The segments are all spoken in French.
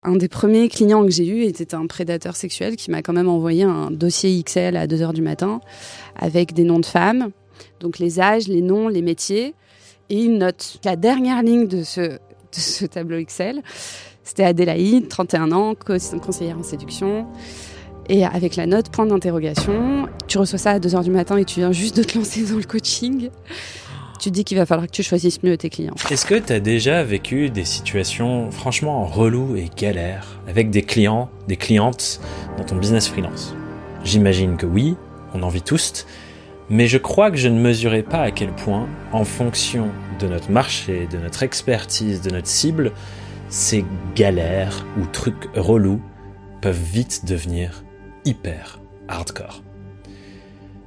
Un des premiers clients que j'ai eu était un prédateur sexuel qui m'a quand même envoyé un dossier Excel à 2h du matin avec des noms de femmes, donc les âges, les noms, les métiers et une note. La dernière ligne de ce tableau Excel, c'était Adélaïde, 31 ans, conseillère en séduction. Et avec la note, point d'interrogation. Tu reçois ça à 2h du matin et tu viens juste de te lancer dans le coaching. Tu te dis qu'il va falloir que tu choisisses mieux tes clients. Est-ce que tu as déjà vécu des situations franchement reloues et galères avec des clients, des clientes dans ton business freelance ? J'imagine que oui, on en vit tous, mais je crois que je ne mesurais pas à quel point, en fonction de notre marché, de notre expertise, de notre cible, ces galères ou trucs relous peuvent vite devenir hyper hardcore.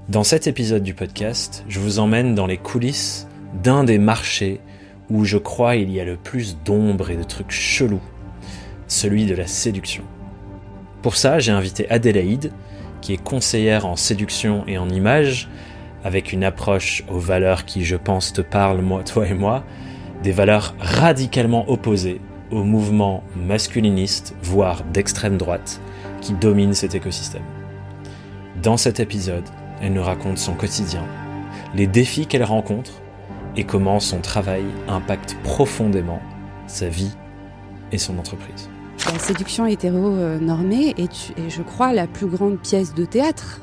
Dans cet épisode du podcast, je vous emmène dans les coulisses d'un des marchés où je crois il y a le plus d'ombre et de trucs chelous, celui de la séduction. Pour ça, j'ai invité Adélaïde, qui est conseillère en séduction et en image, avec une approche aux valeurs qui, je pense, te parlent, moi, toi et moi, des valeurs radicalement opposées au mouvement masculiniste, voire d'extrême droite, qui domine cet écosystème. Dans cet épisode, elle nous raconte son quotidien, les défis qu'elle rencontre et comment son travail impacte profondément sa vie et son entreprise. La séduction hétéro-normée est, je crois, la plus grande pièce de théâtre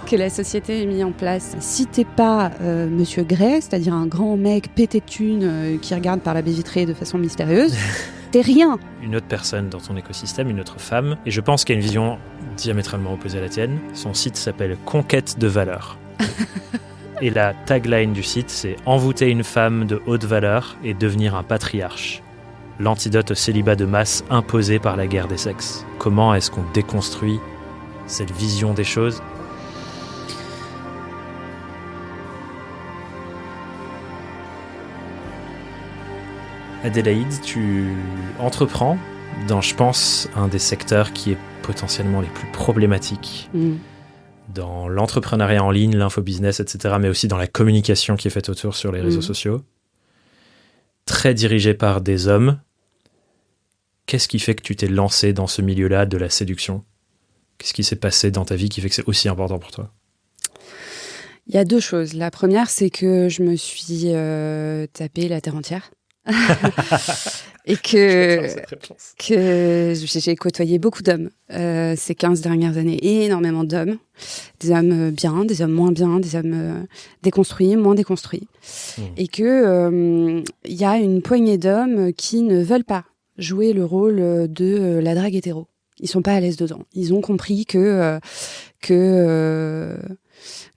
que la société ait mis en place. Si t'es pas Monsieur Grey, c'est-à-dire un grand mec pété de thunes qui regarde par la baie vitrée de façon mystérieuse, t'es rien. Une autre personne dans ton écosystème, une autre femme, et je pense qu'elle a une vision diamétralement opposée à la tienne. Son site s'appelle Conquête de valeur. Et la tagline du site, c'est « Envoûter une femme de haute valeur et devenir un patriarche ». L'antidote au célibat de masse imposé par la guerre des sexes. Comment est-ce qu'on déconstruit cette vision des choses ? Adélaïde, tu entreprends dans, je pense, un des secteurs qui est potentiellement les plus problématiques dans l'entrepreneuriat en ligne, l'infobusiness, etc., mais aussi dans la communication qui est faite autour sur les réseaux sociaux. Très dirigé par des hommes. Qu'est-ce qui fait que tu t'es lancé dans ce milieu-là de la séduction ? Qu'est-ce qui s'est passé dans ta vie qui fait que c'est aussi important pour toi ? Il y a deux choses. La première, c'est que je me suis tapé la terre entière. Et que j'ai côtoyé beaucoup d'hommes ces 15 dernières années, énormément d'hommes, des hommes bien, des hommes moins bien, des hommes déconstruits, moins déconstruits, et que il y a une poignée d'hommes qui ne veulent pas jouer le rôle de la drague hétéro. Ils sont pas à l'aise dedans. Ils ont compris que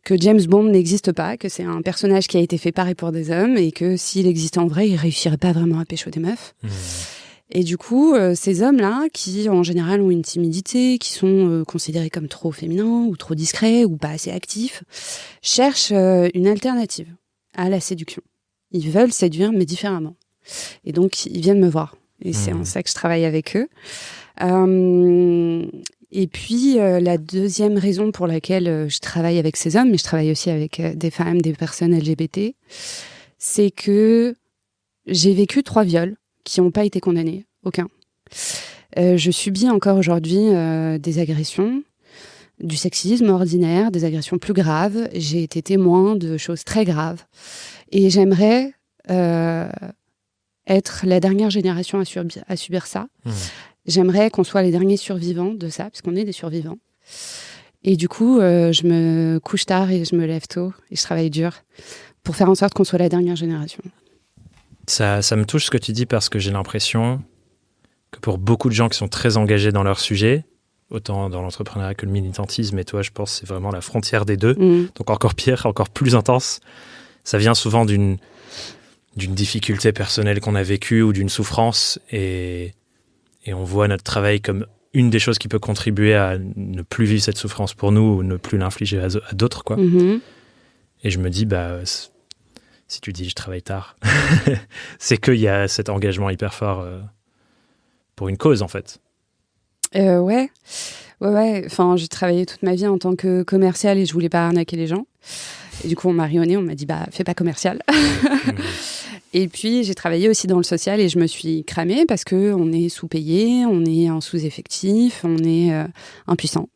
James Bond n'existe pas, que c'est un personnage qui a été fait par et pour des hommes, et que s'il existait en vrai, il réussirait pas vraiment à pécho des meufs. Et du coup, ces hommes-là, qui en général ont une timidité, qui sont considérés comme trop féminins, ou trop discrets, ou pas assez actifs, cherchent une alternative à la séduction. Ils veulent séduire, mais différemment. Et donc, ils viennent me voir. Et c'est en ça que je travaille avec eux. Et puis, la deuxième raison pour laquelle je travaille avec ces hommes, mais je travaille aussi avec des femmes, des personnes LGBT, c'est que j'ai vécu 3 viols qui n'ont pas été condamnés, aucun. Je subis encore aujourd'hui des agressions, du sexisme ordinaire, des agressions plus graves. J'ai été témoin de choses très graves. Et j'aimerais être la dernière génération à subir ça. J'aimerais qu'on soit les derniers survivants de ça, parce qu'on est des survivants. Et du coup, je me couche tard et je me lève tôt et je travaille dur pour faire en sorte qu'on soit la dernière génération. Ça me touche ce que tu dis, parce que j'ai l'impression que pour beaucoup de gens qui sont très engagés dans leur sujet, autant dans l'entrepreneuriat que le militantisme, et toi, je pense que c'est vraiment la frontière des deux, donc encore pire, encore plus intense. Ça vient souvent d'une difficulté personnelle qu'on a vécue ou d'une souffrance, et on voit notre travail comme une des choses qui peut contribuer à ne plus vivre cette souffrance pour nous ou ne plus l'infliger à d'autres, quoi. Et je me dis, si tu dis je travaille tard, c'est qu'il y a cet engagement hyper fort pour une cause, en fait. Ouais. Enfin, j'ai travaillé toute ma vie en tant que commerciale et je voulais pas arnaquer les gens. Et du coup, on m'a rayonné, on m'a dit, fais pas commercial. Et puis, j'ai travaillé aussi dans le social et je me suis cramée parce qu'on est sous-payé, on est en sous-effectif, on est impuissant.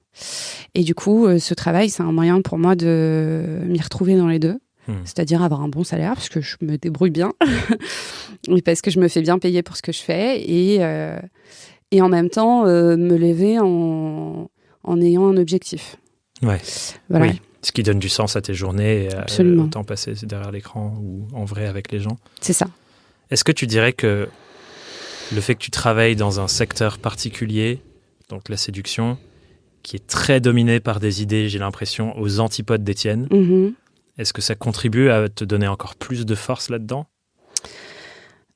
Et du coup, ce travail, c'est un moyen pour moi de m'y retrouver dans les deux. C'est-à-dire avoir un bon salaire parce que je me débrouille bien et parce que je me fais bien payer pour ce que je fais et en même temps me lever en ayant un objectif. Ouais. Voilà. Oui. Ce qui donne du sens à tes journées et Absolument. au temps passé derrière l'écran ou en vrai avec les gens. C'est ça. Est-ce que tu dirais que le fait que tu travailles dans un secteur particulier, donc la séduction, qui est très dominé par des idées, j'ai l'impression, aux antipodes des tiennes, est-ce que ça contribue à te donner encore plus de force là-dedans ?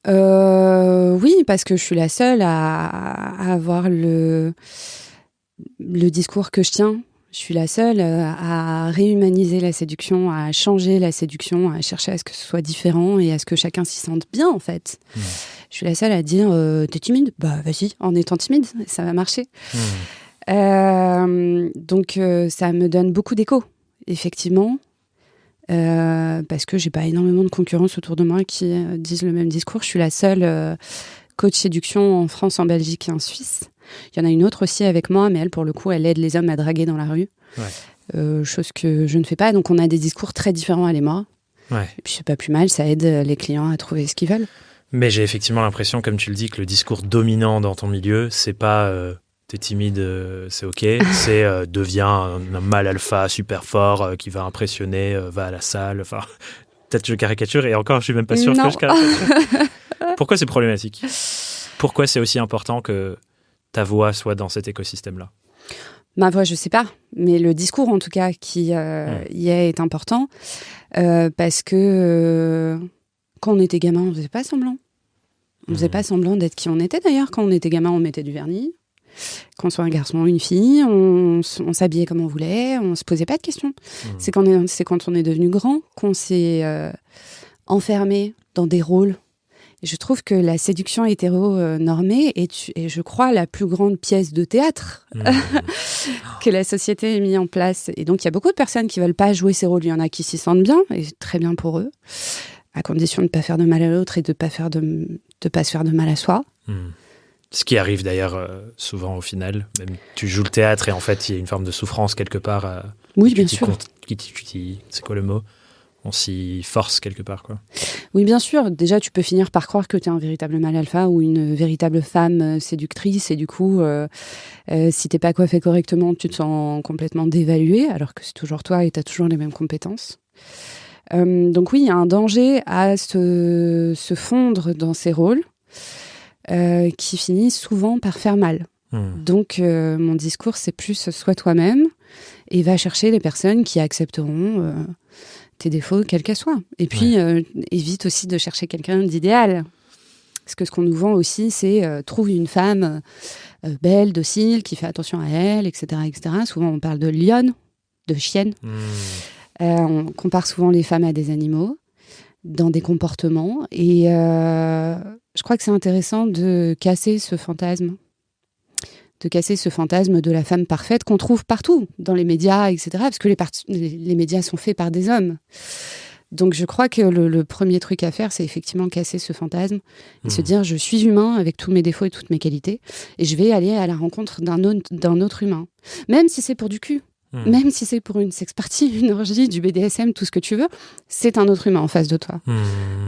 Oui, parce que je suis la seule à avoir le discours que je tiens. Je suis la seule à réhumaniser la séduction, à changer la séduction, à chercher à ce que ce soit différent et à ce que chacun s'y sente bien, en fait. Je suis la seule à dire t'es timide ? Bah, vas-y, en étant timide, ça va marcher. Donc, ça me donne beaucoup d'écho, effectivement. Parce que j'ai pas énormément de concurrence autour de moi qui disent le même discours. Je suis la seule coach séduction en France, en Belgique et en Suisse. Il y en a une autre aussi avec moi, mais elle, pour le coup, elle aide les hommes à draguer dans la rue. Chose que je ne fais pas. Donc, on a des discours très différents, elle et moi. Et puis, c'est pas plus mal, ça aide les clients à trouver ce qu'ils veulent. Mais j'ai effectivement l'impression, comme tu le dis, que le discours dominant dans ton milieu, c'est pas t'es timide, c'est ok. C'est deviens un mâle alpha super fort qui va impressionner, va à la salle. Enfin, peut-être je caricature et encore, je suis même pas sûre que je caricature. Pourquoi c'est problématique ? Pourquoi c'est aussi important que ta voix soit dans cet écosystème-là ? Ma voix, je sais pas, mais le discours en tout cas qui y est important parce que quand on était gamin, on faisait pas semblant. On faisait pas semblant d'être qui on était d'ailleurs. Quand on était gamin, on mettait du vernis. Qu'on soit un garçon ou une fille, on s'habillait comme on voulait, on se posait pas de questions. C'est quand on est devenu grand qu'on s'est enfermé dans des rôles. Et je trouve que la séduction hétéro-normée est, je crois, la plus grande pièce de théâtre que la société ait mis en place. Et donc, il y a beaucoup de personnes qui veulent pas jouer ces rôles. Il y en a qui s'y sentent bien, et très bien pour eux, à condition de ne pas faire de mal à l'autre et de pas se faire de mal à soi. Ce qui arrive d'ailleurs souvent au final. Même tu joues le théâtre et en fait, il y a une forme de souffrance quelque part. Oui, bien sûr. C'est quoi le mot ? On s'y force quelque part, quoi. Oui, bien sûr. Déjà, tu peux finir par croire que tu es un véritable mâle alpha ou une véritable femme séductrice. Et du coup, si t'es pas coiffé correctement, tu te sens complètement dévalué, alors que c'est toujours toi et tu as toujours les mêmes compétences. Donc oui, il y a un danger à se fondre dans ces rôles qui finissent souvent par faire mal. Donc, mon discours, c'est plus sois toi-même et va chercher les personnes qui accepteront tes défauts, quels qu'elles soient. Et puis, évite aussi de chercher quelqu'un d'idéal. Parce que ce qu'on nous vend aussi, c'est trouve une femme belle, docile, qui fait attention à elle, etc., etc. Souvent, on parle de lionne, de chienne. On compare souvent les femmes à des animaux dans des comportements. Et je crois que c'est intéressant de casser ce fantasme. De casser ce fantasme de la femme parfaite qu'on trouve partout, dans les médias, etc. Parce que les médias sont faits par des hommes. Donc je crois que le premier truc à faire, c'est effectivement casser ce fantasme et se dire je suis humain avec tous mes défauts et toutes mes qualités et je vais aller à la rencontre d'un autre humain. Même si c'est pour du cul, même si c'est pour une sex-party, une orgie, du BDSM, tout ce que tu veux, c'est un autre humain en face de toi,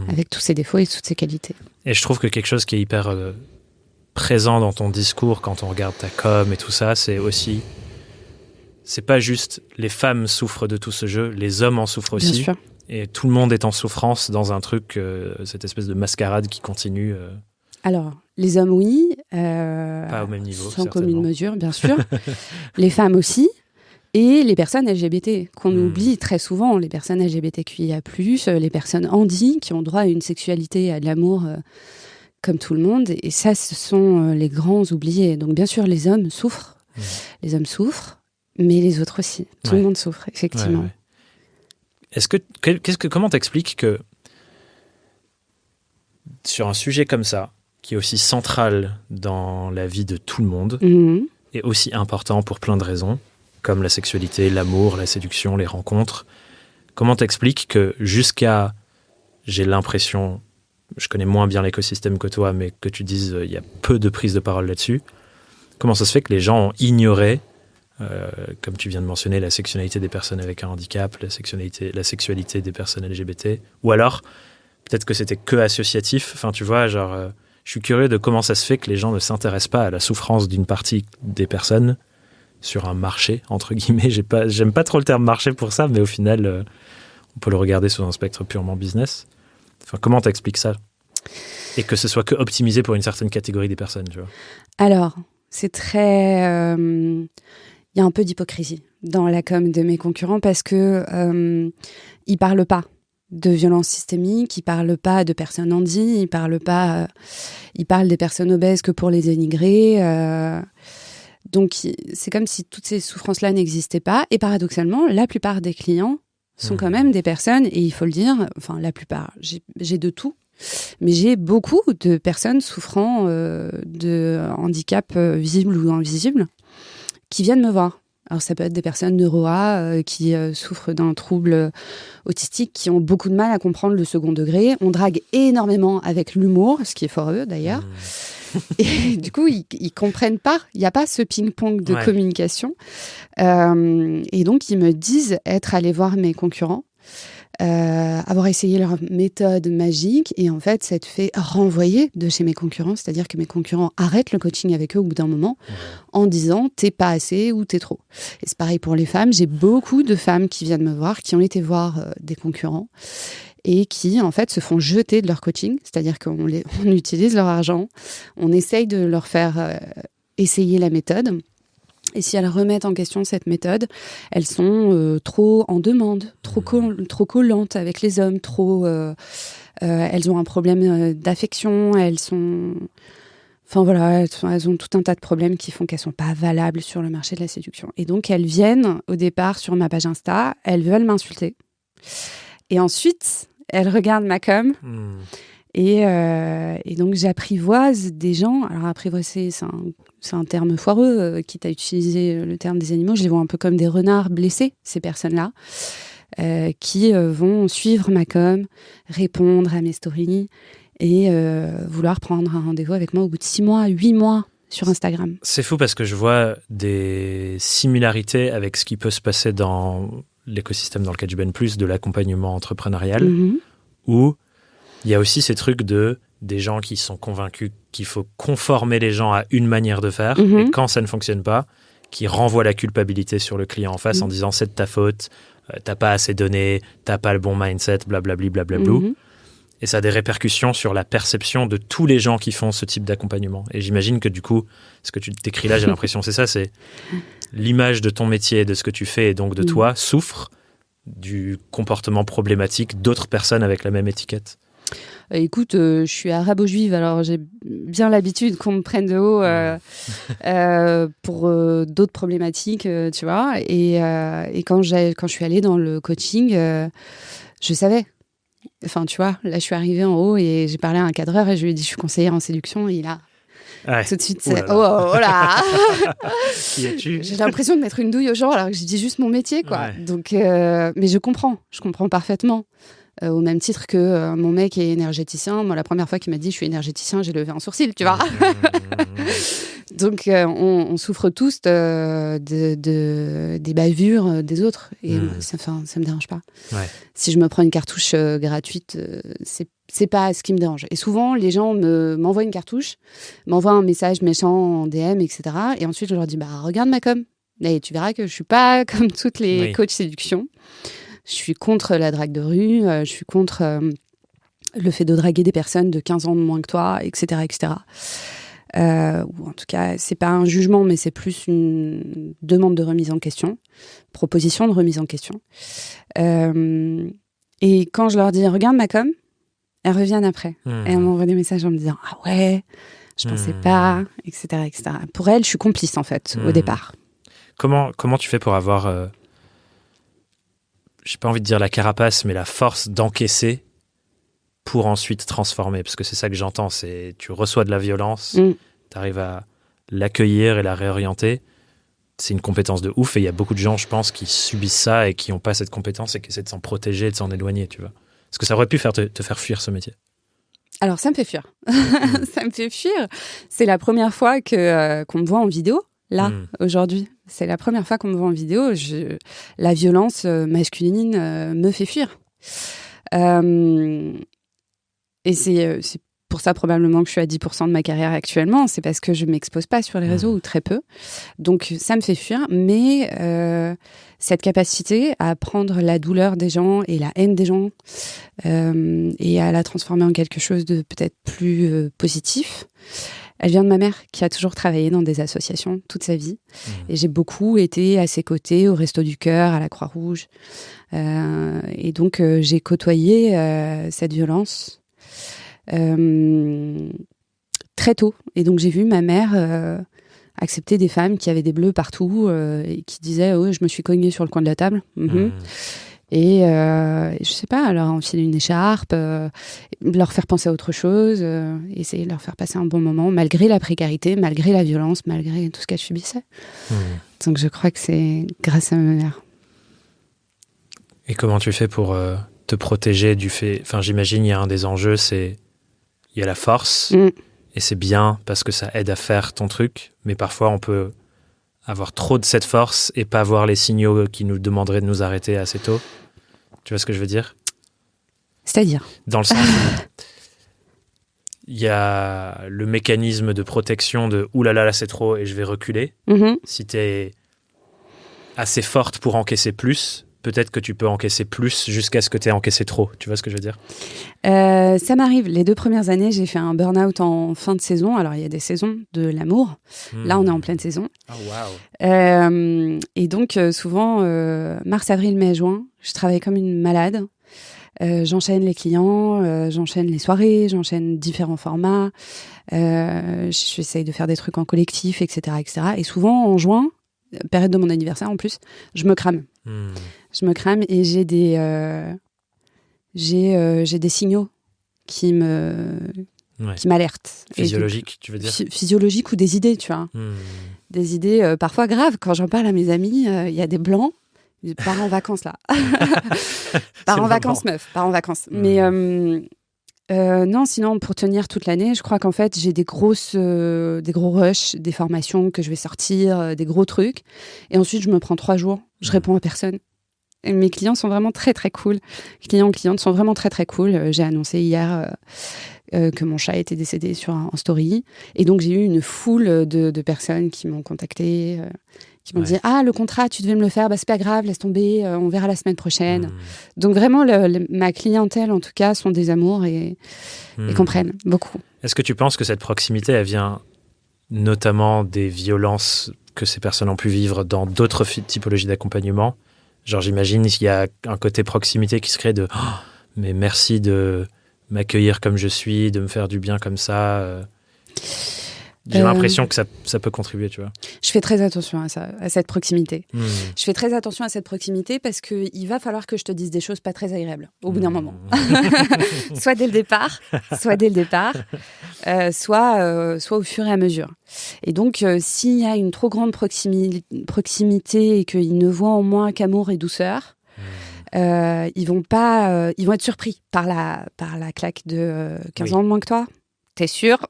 avec tous ses défauts et toutes ses qualités. Et je trouve que quelque chose qui est hyper présent dans ton discours quand on regarde ta com et tout ça, c'est aussi, c'est pas juste les femmes souffrent de tout ce jeu, les hommes en souffrent aussi. Bien sûr. Et tout le monde est en souffrance dans un truc, cette espèce de mascarade qui continue. Alors, les hommes, oui. Pas au même niveau, sans commune mesure, bien sûr. Les femmes aussi. Et les personnes LGBT, qu'on oublie très souvent. Les personnes LGBTQIA+, les personnes handi, qui ont droit à une sexualité et à de l'amour comme tout le monde. Et ça, ce sont les grands oubliés. Donc, bien sûr, les hommes souffrent. Les hommes souffrent, mais les autres aussi. Tout le monde souffre, effectivement. Comment t'expliques que sur un sujet comme ça, qui est aussi central dans la vie de tout le monde, et aussi important pour plein de raisons, comme la sexualité, l'amour, la séduction, les rencontres, comment t'expliques que jusqu'à, j'ai l'impression, je connais moins bien l'écosystème que toi, mais que tu dises il y a peu de prise de parole là-dessus. Comment ça se fait que les gens ont ignoré, comme tu viens de mentionner, la sexualité des personnes avec un handicap, la sexualité des personnes LGBT, ou alors peut-être que c'était que associatif. Enfin, tu vois, genre, je suis curieux de comment ça se fait que les gens ne s'intéressent pas à la souffrance d'une partie des personnes sur un marché, entre guillemets. J'aime pas trop le terme marché pour ça, mais au final, on peut le regarder sous un spectre purement business. Enfin, comment t'expliques ça? Et que ce soit que optimisé pour une certaine catégorie des personnes, tu vois. Alors, c'est très... Il y a un peu d'hypocrisie dans la com de mes concurrents parce que ils parlent pas de violences systémiques, ils parlent pas de personnes handies, ils parlent des personnes obèses que pour les dénigrer. Donc, c'est comme si toutes ces souffrances-là n'existaient pas. Et paradoxalement, la plupart des clients sont quand même des personnes, et il faut le dire, enfin la plupart, j'ai de tout, mais j'ai beaucoup de personnes souffrant de handicap visible ou invisible qui viennent me voir. Alors ça peut être des personnes neuroa qui souffrent d'un trouble autistique, qui ont beaucoup de mal à comprendre le second degré. On drague énormément avec l'humour, ce qui est fort heureux d'ailleurs. Et du coup, ils comprennent pas. Il n'y a pas ce ping-pong de communication. Et donc, ils me disent être allés voir mes concurrents, avoir essayé leur méthode magique. Et en fait, ça te fait renvoyer de chez mes concurrents. C'est-à-dire que mes concurrents arrêtent le coaching avec eux au bout d'un moment en disant « t'es pas assez » ou « t'es trop ». Et c'est pareil pour les femmes. J'ai beaucoup de femmes qui viennent me voir, qui ont été voir des concurrents et qui, en fait, se font jeter de leur coaching. C'est-à-dire qu'on utilise leur argent, on essaye de leur faire essayer la méthode. Et si elles remettent en question cette méthode, elles sont trop en demande, trop collantes avec les hommes, elles ont un problème d'affection, elles sont... Enfin voilà, elles ont tout un tas de problèmes qui font qu'elles ne sont pas valables sur le marché de la séduction. Et donc, elles viennent au départ sur ma page Insta, elles veulent m'insulter. Et ensuite... elle regarde ma com et donc j'apprivoise des gens. Alors apprivoiser, c'est un terme foireux, quitte à utiliser le terme des animaux. Je les vois un peu comme des renards blessés, ces personnes-là, qui vont suivre ma com, répondre à mes stories et vouloir prendre un rendez-vous avec moi au bout de 6 mois, 8 mois sur Instagram. C'est fou parce que je vois des similarités avec ce qui peut se passer dans l'écosystème dans lequel je baigne plus, de l'accompagnement entrepreneurial, où il y a aussi ces trucs des gens qui sont convaincus qu'il faut conformer les gens à une manière de faire, et quand ça ne fonctionne pas, qui renvoient la culpabilité sur le client en face en disant c'est de ta faute, t'as pas assez donné, t'as pas le bon mindset, blablabli, blablablou. Et ça a des répercussions sur la perception de tous les gens qui font ce type d'accompagnement. Et j'imagine que du coup, ce que tu décris là, j'ai l'impression c'est ça, c'est l'image de ton métier, de ce que tu fais et donc de toi souffre du comportement problématique d'autres personnes avec la même étiquette. Écoute, je suis arabo-juive, alors j'ai bien l'habitude qu'on me prenne de haut pour d'autres problématiques, tu vois. Et quand je suis allée dans le coaching, je savais. Enfin, tu vois, là, je suis arrivée en haut et j'ai parlé à un cadreur et je lui ai dit, je suis conseillère en séduction. Et il a tout de suite, oh là Qui es-tu? J'ai l'impression de mettre une douille aux gens alors que je dis juste mon métier, quoi. Donc, mais je comprends parfaitement. Au même titre que mon mec est énergéticien. Moi, la première fois qu'il m'a dit je suis énergéticien, j'ai levé un sourcil, tu vois. Donc, on souffre tous des bavures des autres. Et ça me dérange pas. Si je me prends une cartouche gratuite, c'est pas ce qui me dérange. Et souvent, les gens m'envoient une cartouche, m'envoient un message méchant en DM, etc. Et ensuite, je leur dis regarde ma com. Et tu verras que je suis pas comme toutes les coachs séduction. Je suis contre la drague de rue, je suis contre le fait de draguer des personnes de 15 ans de moins que toi, etc. etc. Ou en tout cas, c'est pas un jugement, mais c'est plus une demande de remise en question, proposition de remise en question. Et quand je leur dis « Regarde ma com », elles reviennent après. Et elles m'envoient des messages en me disant « Ah ouais, je pensais pas, etc. etc. » Pour elles, je suis complice, en fait, au départ. Comment tu fais pour avoir... j'ai pas envie de dire la carapace, mais la force d'encaisser pour ensuite transformer. Parce que c'est ça que j'entends, c'est tu reçois de la violence, tu arrives à l'accueillir et la réorienter. C'est une compétence de ouf et il y a beaucoup de gens, je pense, qui subissent ça et qui n'ont pas cette compétence et qui essaient de s'en protéger et de s'en éloigner, tu vois. Est-ce que ça aurait pu te faire fuir ce métier? Alors, ça me fait fuir. Ça me fait fuir. C'est la première fois qu'on me voit en vidéo, là, aujourd'hui. C'est la première fois qu'on me voit en vidéo. La violence masculine me fait fuir. Et c'est pour ça probablement que je suis à 10% de ma carrière actuellement. C'est parce que je m'expose pas sur les réseaux ou très peu. Donc, ça me fait fuir. Mais cette capacité à prendre la douleur des gens et la haine des gens et à la transformer en quelque chose de peut-être plus positif, elle vient de ma mère qui a toujours travaillé dans des associations toute sa vie. Et j'ai beaucoup été à ses côtés au Resto du Cœur, à la Croix-Rouge. Et donc, j'ai côtoyé cette violence très tôt. Et donc, j'ai vu ma mère accepter des femmes qui avaient des bleus partout et qui disaient « Oh, je me suis cognée sur le coin de la table. Et je sais pas, leur enfiler une écharpe, leur faire penser à autre chose, essayer de leur faire passer un bon moment, malgré la précarité, malgré la violence, malgré tout ce qu'elle subissait. Donc je crois que c'est grâce à ma mère. Et comment tu fais pour te protéger du fait... Enfin, j'imagine, il y a un des enjeux, c'est... Il y a la force, et c'est bien parce que ça aide à faire ton truc, mais parfois on peut avoir trop de cette force et pas voir les signaux qui nous demanderaient de nous arrêter assez tôt. Tu vois ce que je veux dire ? C'est-à-dire ? Dans le sens où il y a le mécanisme de protection de « Ouh là là, c'est trop et je vais reculer ». Si tu es assez forte pour encaisser plus, peut-être que tu peux encaisser plus jusqu'à ce que tu aies encaissé trop. Tu vois ce que je veux dire ? Ça m'arrive. Les 2 premières années, j'ai fait un burn-out en fin de saison. Alors, il y a des saisons de l'amour. Là, on est en pleine saison. Oh, wow. Et donc, souvent, mars, avril, mai, juin, je travaille comme une malade. J'enchaîne les clients, j'enchaîne les soirées, j'enchaîne différents formats. J'essaye de faire des trucs en collectif, etc., etc. Et souvent, en juin, période de mon anniversaire en plus, je me crame. Je me crame et j'ai des signaux qui m'alertent. Physiologique, tu veux dire ? Physiologique ou des idées, tu vois. Des idées parfois graves. Quand j'en parle à mes amis, il y a des blancs. Pars en vacances, là. Pars en vacances, meuf. Pars en vacances. Mais non, sinon, pour tenir toute l'année, je crois qu'en fait, j'ai des gros rushs, des formations que je vais sortir, des gros trucs. Et ensuite, je me prends 3 jours. Je réponds à personne. Et mes clients sont vraiment très, très cool. Clientes sont vraiment très, très cool. J'ai annoncé hier que mon chat était décédé en story. Et donc, j'ai eu une foule de personnes qui m'ont contactée, qui m'ont dit « Ah, le contrat, tu devais me le faire. Bah, c'est pas grave, laisse tomber. On verra la semaine prochaine. » Donc, vraiment, ma clientèle, en tout cas, sont des amours et comprennent beaucoup. Est-ce que tu penses que cette proximité, elle vient notamment des violences que ces personnes ont pu vivre dans d'autres typologies d'accompagnement ? Genre, j'imagine qu'il y a un côté proximité qui se crée de « Oh, mais merci de m'accueillir comme je suis, de me faire du bien comme ça. » J'ai l'impression que ça peut contribuer, tu vois. Je fais très attention à ça, à cette proximité. Je fais très attention à cette proximité parce qu'il va falloir que je te dise des choses pas très agréables au bout d'un moment. Soit dès le départ, soit au fur et à mesure. Et donc, s'il y a une trop grande proximité et qu'ils ne voient en moi qu'amour et douceur, ils vont être surpris par la claque de 15 ans de moins que toi. T'es sûr?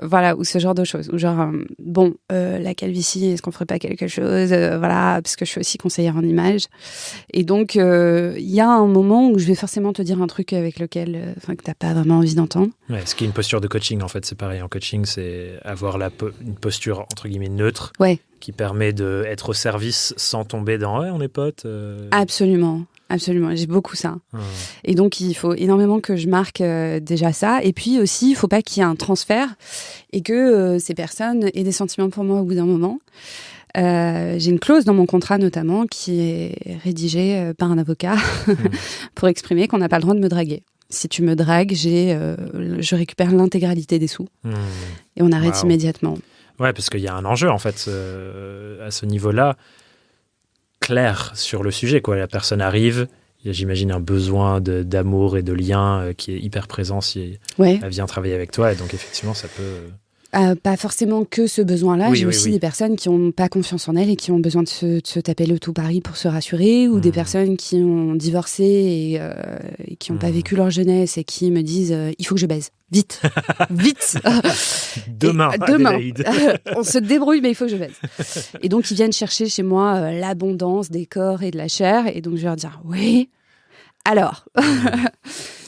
Voilà, ou ce genre de choses. Ou genre, la calvitie, est-ce qu'on ferait pas quelque chose? Voilà, parce que je suis aussi conseillère en image. Et donc, il y a un moment où je vais forcément te dire un truc avec lequel, que t'as pas vraiment envie d'entendre. Ouais, ce qui est une posture de coaching, en fait, c'est pareil. En coaching, c'est avoir une posture, entre guillemets, neutre, qui permet d'être au service sans tomber dans « ouais, on est potes ». Absolument. Absolument, j'ai beaucoup ça. Et donc, il faut énormément que je marque déjà ça. Et puis aussi, il ne faut pas qu'il y ait un transfert et que ces personnes aient des sentiments pour moi au bout d'un moment. J'ai une clause dans mon contrat, notamment, qui est rédigée par un avocat pour exprimer qu'on n'a pas le droit de me draguer. Si tu me dragues, je récupère l'intégralité des sous et on arrête immédiatement. Ouais, parce qu'il y a un enjeu, en fait, à ce niveau-là. Clair sur le sujet, quoi. La personne arrive, il y a, j'imagine, un besoin d'amour et de lien qui est hyper présent si elle vient travailler avec toi, et donc effectivement ça peut... Pas forcément que ce besoin-là. J'ai aussi des personnes qui n'ont pas confiance en elles et qui ont besoin de se taper le tout Paris pour se rassurer, ou des personnes qui ont divorcé et qui n'ont pas vécu leur jeunesse et qui me disent il faut que je baise. Vite, vite. Demain. On se débrouille, mais il faut que je baise. Et donc, ils viennent chercher chez moi l'abondance des corps et de la chair. Et donc, je vais leur dire oui. Alors,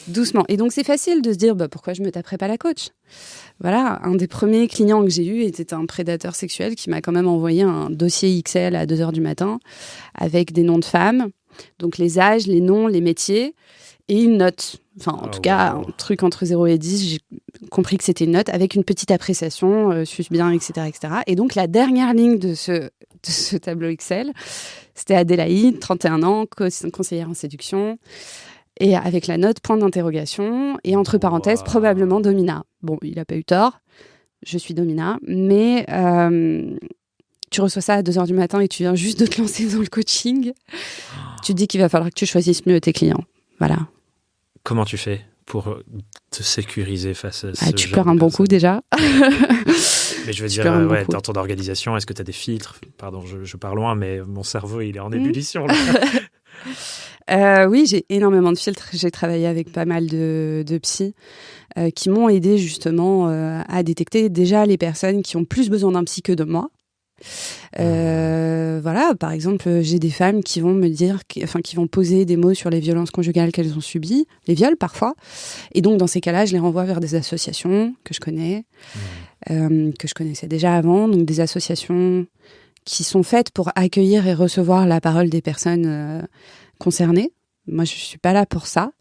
doucement. Et donc, c'est facile de se dire pourquoi je me taperais pas la coach. Voilà, un des premiers clients que j'ai eu était un prédateur sexuel qui m'a quand même envoyé un dossier XL à 2h du matin avec des noms de femmes, donc les âges, les noms, les métiers et une note. Enfin, en tout cas, un truc entre 0 et 10, j'ai compris que c'était une note avec une petite appréciation, suis-je bien, etc., etc. Et donc, la dernière ligne de ce tableau Excel, c'était Adélaïde, 31 ans, conseillère en séduction. Et avec la note, point d'interrogation. Et entre parenthèses, probablement Domina. Bon, il n'a pas eu tort. Je suis Domina. Mais tu reçois ça à 2h du matin et tu viens juste de te lancer dans le coaching. Tu te dis qu'il va falloir que tu choisisses mieux tes clients. Voilà. Comment tu fais pour te sécuriser face à ce tu genre pleures un bon coup déjà. Mais je veux dire, dans ton organisation, est-ce que tu as des filtres ? Pardon, je pars loin, mais mon cerveau, il est en ébullition. Oui, j'ai énormément de filtres. J'ai travaillé avec pas mal de psys qui m'ont aidé justement à détecter déjà les personnes qui ont plus besoin d'un psy que de moi. Voilà, par exemple, j'ai des femmes qui vont me dire, qui vont poser des mots sur les violences conjugales qu'elles ont subies, les viols parfois. Et donc, dans ces cas-là, je les renvoie vers des associations que je connais, que je connaissais déjà avant. Donc, des associations qui sont faites pour accueillir et recevoir la parole des personnes concernées. Moi, je suis pas là pour ça.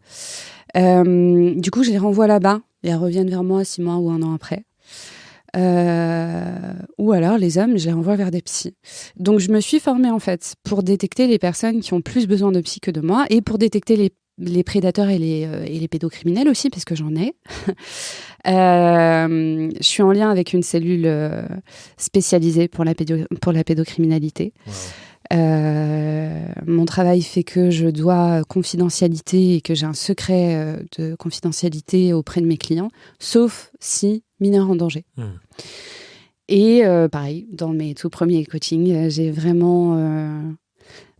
Du coup, je les renvoie là-bas et elles reviennent vers moi 6 mois ou 1 an après. Ou alors les hommes, je les renvoie vers des psys. Donc je me suis formée en fait pour détecter les personnes qui ont plus besoin de psy que de moi et pour détecter les prédateurs et les pédocriminels aussi parce que j'en ai. Je suis en lien avec une cellule spécialisée pour la pédocriminalité. Wow. Mon travail fait que je dois confidentialité et que j'ai un secret de confidentialité auprès de mes clients, sauf si mineur en danger. Et pareil, dans mes tout premiers coachings, j'ai vraiment,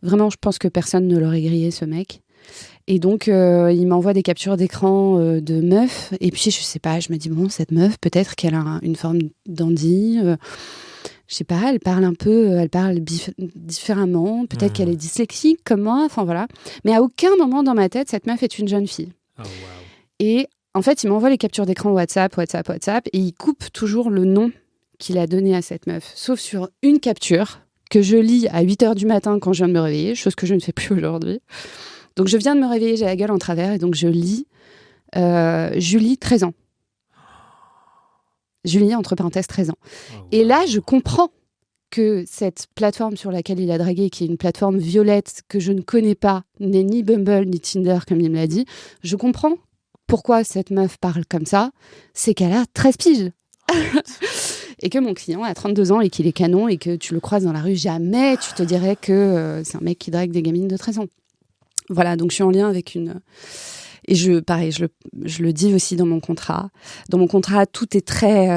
je pense que personne ne l'aurait grillé, ce mec. Et donc, il m'envoie des captures d'écran de meufs. Et puis, je sais pas, je me dis, bon, cette meuf, peut-être qu'elle a une forme dandy. Je sais pas, elle parle différemment. Peut-être qu'elle est dyslexique comme moi. Enfin, voilà. Mais à aucun moment dans ma tête, cette meuf est une jeune fille. Oh, wow. Et en fait, il m'envoie les captures d'écran WhatsApp. Et il coupe toujours le nom qu'il a donné à cette meuf. Sauf sur une capture que je lis à 8h du matin quand je viens de me réveiller. Chose que je ne fais plus aujourd'hui. Donc, je viens de me réveiller, j'ai la gueule en travers. Et donc, je lis Julie, 13 ans. Julie, entre parenthèses, 13 ans. Oh, wow. Et là, je comprends que cette plateforme sur laquelle il a dragué, qui est une plateforme violette que je ne connais pas, n'est ni Bumble, ni Tinder, comme il me l'a dit, je comprends pourquoi cette meuf parle comme ça. C'est qu'elle a 13 piges. Et que mon client a 32 ans et qu'il est canon et que tu le croises dans la rue, jamais tu te dirais que c'est un mec qui drague des gamines de 13 ans. Voilà, donc je suis en lien avec une... Et je le dis aussi dans mon contrat. Dans mon contrat, tout est très...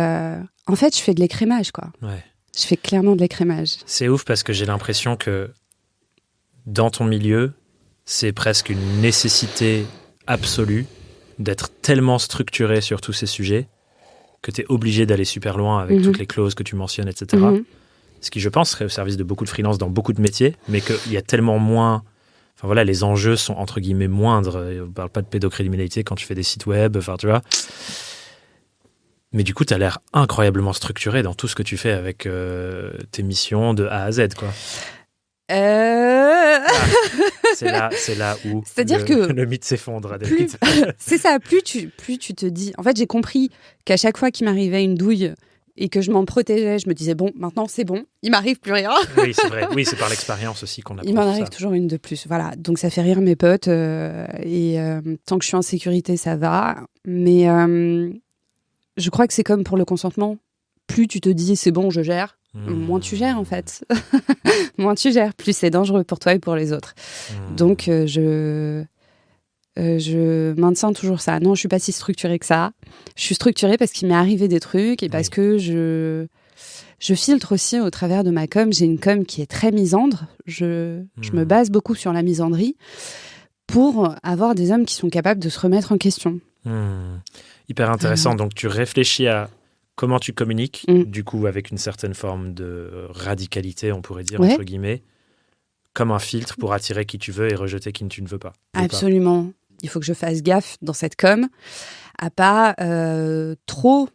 En fait, je fais de l'écrémage, quoi. Ouais. Je fais clairement de l'écrémage. C'est ouf parce que j'ai l'impression que dans ton milieu, c'est presque une nécessité absolue d'être tellement structuré sur tous ces sujets que tu es obligé d'aller super loin avec toutes les clauses que tu mentionnes, etc. Ce qui, je pense, serait au service de beaucoup de freelance dans beaucoup de métiers, mais qu'il y a tellement moins... Enfin voilà, les enjeux sont entre guillemets moindres. On ne parle pas de pédocriminalité quand tu fais des sites web, enfin tu vois. Mais du coup, tu as l'air incroyablement structuré dans tout ce que tu fais avec tes missions de A à Z, quoi. C'est là où le mythe s'effondre. C'est ça, plus tu te dis... En fait, j'ai compris qu'à chaque fois qu'il m'arrivait une douille et que je m'en protégeais, je me disais, bon, maintenant c'est bon, il m'arrive plus rien. Oui, c'est vrai. Oui, c'est par l'expérience aussi qu'on apprend. Il m'en arrive toujours une de plus. Voilà, donc ça fait rire mes potes. Et tant que je suis en sécurité, ça va. Mais je crois que c'est comme pour le consentement. Plus tu te dis, c'est bon, je gère, moins tu gères en fait. Moins tu gères, plus c'est dangereux pour toi et pour les autres. Donc je je maintiens toujours ça. Non, je suis pas si structurée que ça. Je suis structurée parce qu'il m'est arrivé des trucs et parce que je filtre aussi au travers de ma com. J'ai une com qui est très misandre. Je me base beaucoup sur la misandrie pour avoir des hommes qui sont capables de se remettre en question. Hyper intéressant. Donc, tu réfléchis à comment tu communiques, du coup, avec une certaine forme de radicalité, on pourrait dire, entre guillemets, comme un filtre pour attirer qui tu veux et rejeter qui tu ne veux pas. Absolument. Il faut que je fasse gaffe dans cette com à pas trop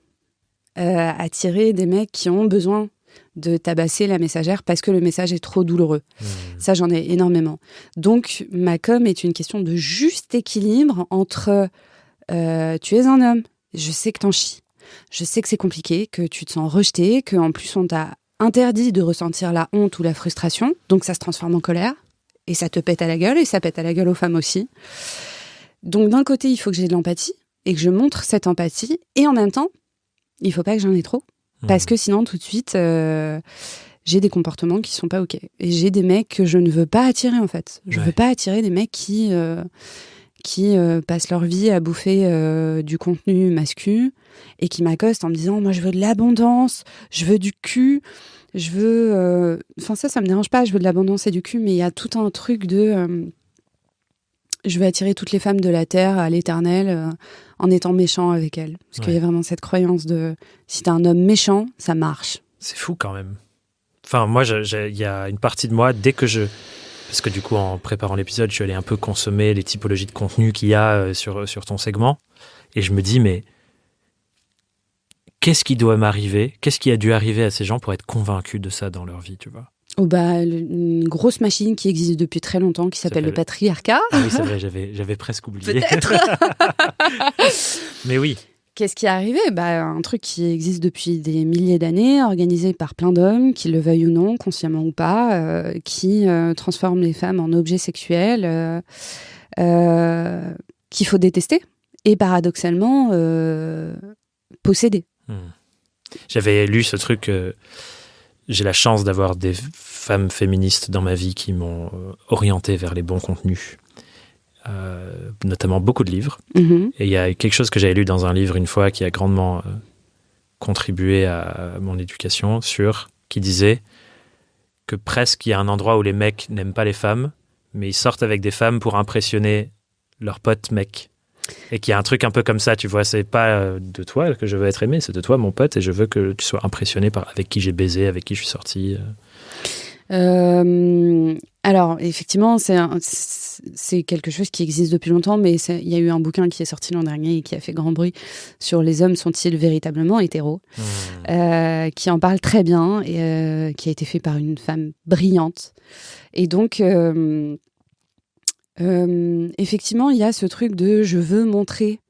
attirer des mecs qui ont besoin de tabasser la messagère parce que le message est trop douloureux. Ça, j'en ai énormément. Donc, ma com est une question de juste équilibre entre tu es un homme, je sais que t'en chies, je sais que c'est compliqué, que tu te sens rejeté, qu'en plus on t'a interdit de ressentir la honte ou la frustration, donc ça se transforme en colère, et ça te pète à la gueule, et ça pète à la gueule aux femmes aussi. Donc d'un côté, il faut que j'ai de l'empathie, et que je montre cette empathie, et en même temps, il faut pas que j'en ai trop, parce que sinon tout de suite, j'ai des comportements qui sont pas OK. Et j'ai des mecs que je ne veux pas attirer en fait. Je veux pas attirer des mecs qui passent leur vie à bouffer du contenu masculin et qui m'accostent en me disant « Moi, je veux de l'abondance, je veux du cul, je veux... » Enfin, ça me dérange pas, je veux de l'abondance et du cul, mais il y a tout un truc de... je veux attirer toutes les femmes de la Terre à l'éternel en étant méchant avec elles. Parce qu'il y a vraiment cette croyance de « Si t'es un homme méchant, ça marche. » C'est fou quand même. Enfin, moi, il y a une partie de moi, dès que je... Parce que du coup, en préparant l'épisode, je suis allé un peu consommer les typologies de contenu qu'il y a sur ton segment. Et je me dis, mais qu'est-ce qui doit m'arriver ? Qu'est-ce qui a dû arriver à ces gens pour être convaincus de ça dans leur vie, tu vois ? Une grosse machine qui existe depuis très longtemps, qui s'appelle le patriarcat. Ah oui, c'est vrai, j'avais presque oublié. Peut-être. Mais oui. Qu'est-ce qui est arrivé ? Un truc qui existe depuis des milliers d'années, organisé par plein d'hommes, qu'ils le veuillent ou non, consciemment ou pas, qui transforment les femmes en objets sexuels, qu'il faut détester et paradoxalement posséder. J'avais lu ce truc, j'ai la chance d'avoir des femmes féministes dans ma vie qui m'ont orienté vers les bons contenus. Notamment beaucoup de livres. Et il y a quelque chose que j'avais lu dans un livre une fois qui a grandement contribué à mon éducation, qui disait que presque il y a un endroit où les mecs n'aiment pas les femmes, mais ils sortent avec des femmes pour impressionner leurs potes mecs. Et qu'il y a un truc un peu comme ça, tu vois, c'est pas de toi que je veux être aimé, c'est de toi mon pote, et je veux que tu sois impressionné par avec qui j'ai baisé, avec qui je suis sorti. Alors, effectivement, c'est quelque chose qui existe depuis longtemps, mais il y a eu un bouquin qui est sorti l'an dernier et qui a fait grand bruit sur les hommes sont-ils véritablement hétéros, qui en parle très bien et qui a été fait par une femme brillante. Et donc, effectivement, il y a ce truc de je veux montrer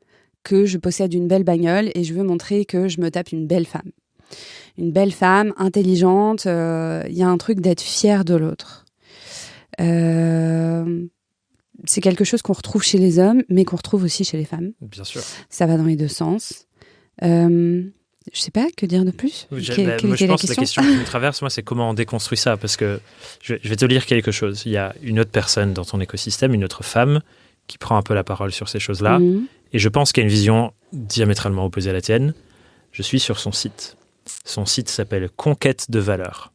que je possède une belle bagnole et je veux montrer que je me tape une belle femme. Une belle femme, intelligente, y a un truc d'être fier de l'autre. C'est quelque chose qu'on retrouve chez les hommes, mais qu'on retrouve aussi chez les femmes. Bien sûr. Ça va dans les deux sens. Je sais pas, que dire de plus ? Moi, je pense que la question qui me traverse, moi, c'est comment on déconstruit ça. Parce que je vais te lire quelque chose. Il y a une autre personne dans ton écosystème, une autre femme, qui prend un peu la parole sur ces choses-là. Et je pense qu'il y a une vision diamétralement opposée à la tienne. Je suis sur son site. Son site s'appelle Conquête de valeur.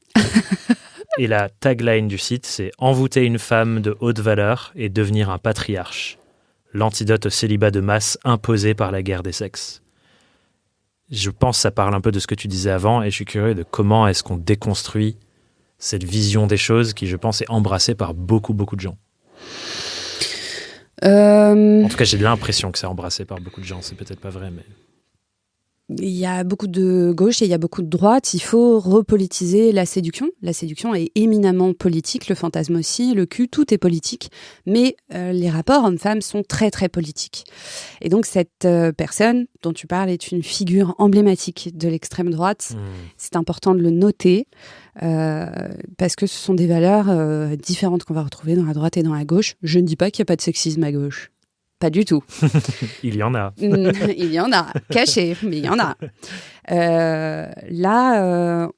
Et la tagline du site, c'est « Envoûter une femme de haute valeur et devenir un patriarche. L'antidote au célibat de masse imposé par la guerre des sexes. » Je pense que ça parle un peu de ce que tu disais avant et je suis curieux de comment est-ce qu'on déconstruit cette vision des choses qui, je pense, est embrassée par beaucoup, beaucoup de gens. En tout cas, j'ai l'impression que c'est embrassé par beaucoup de gens. C'est peut-être pas vrai, mais... Il y a beaucoup de gauche et il y a beaucoup de droite. Il faut repolitiser la séduction. La séduction est éminemment politique, le fantasme aussi, le cul, tout est politique. Mais les rapports hommes-femmes sont très, très politiques. Et donc, cette personne dont tu parles est une figure emblématique de l'extrême droite. C'est important de le noter parce que ce sont des valeurs différentes qu'on va retrouver dans la droite et dans la gauche. Je ne dis pas qu'il n'y a pas de sexisme à gauche. Pas du tout. Il y en a. Il y en a, caché, mais il y en a. Là,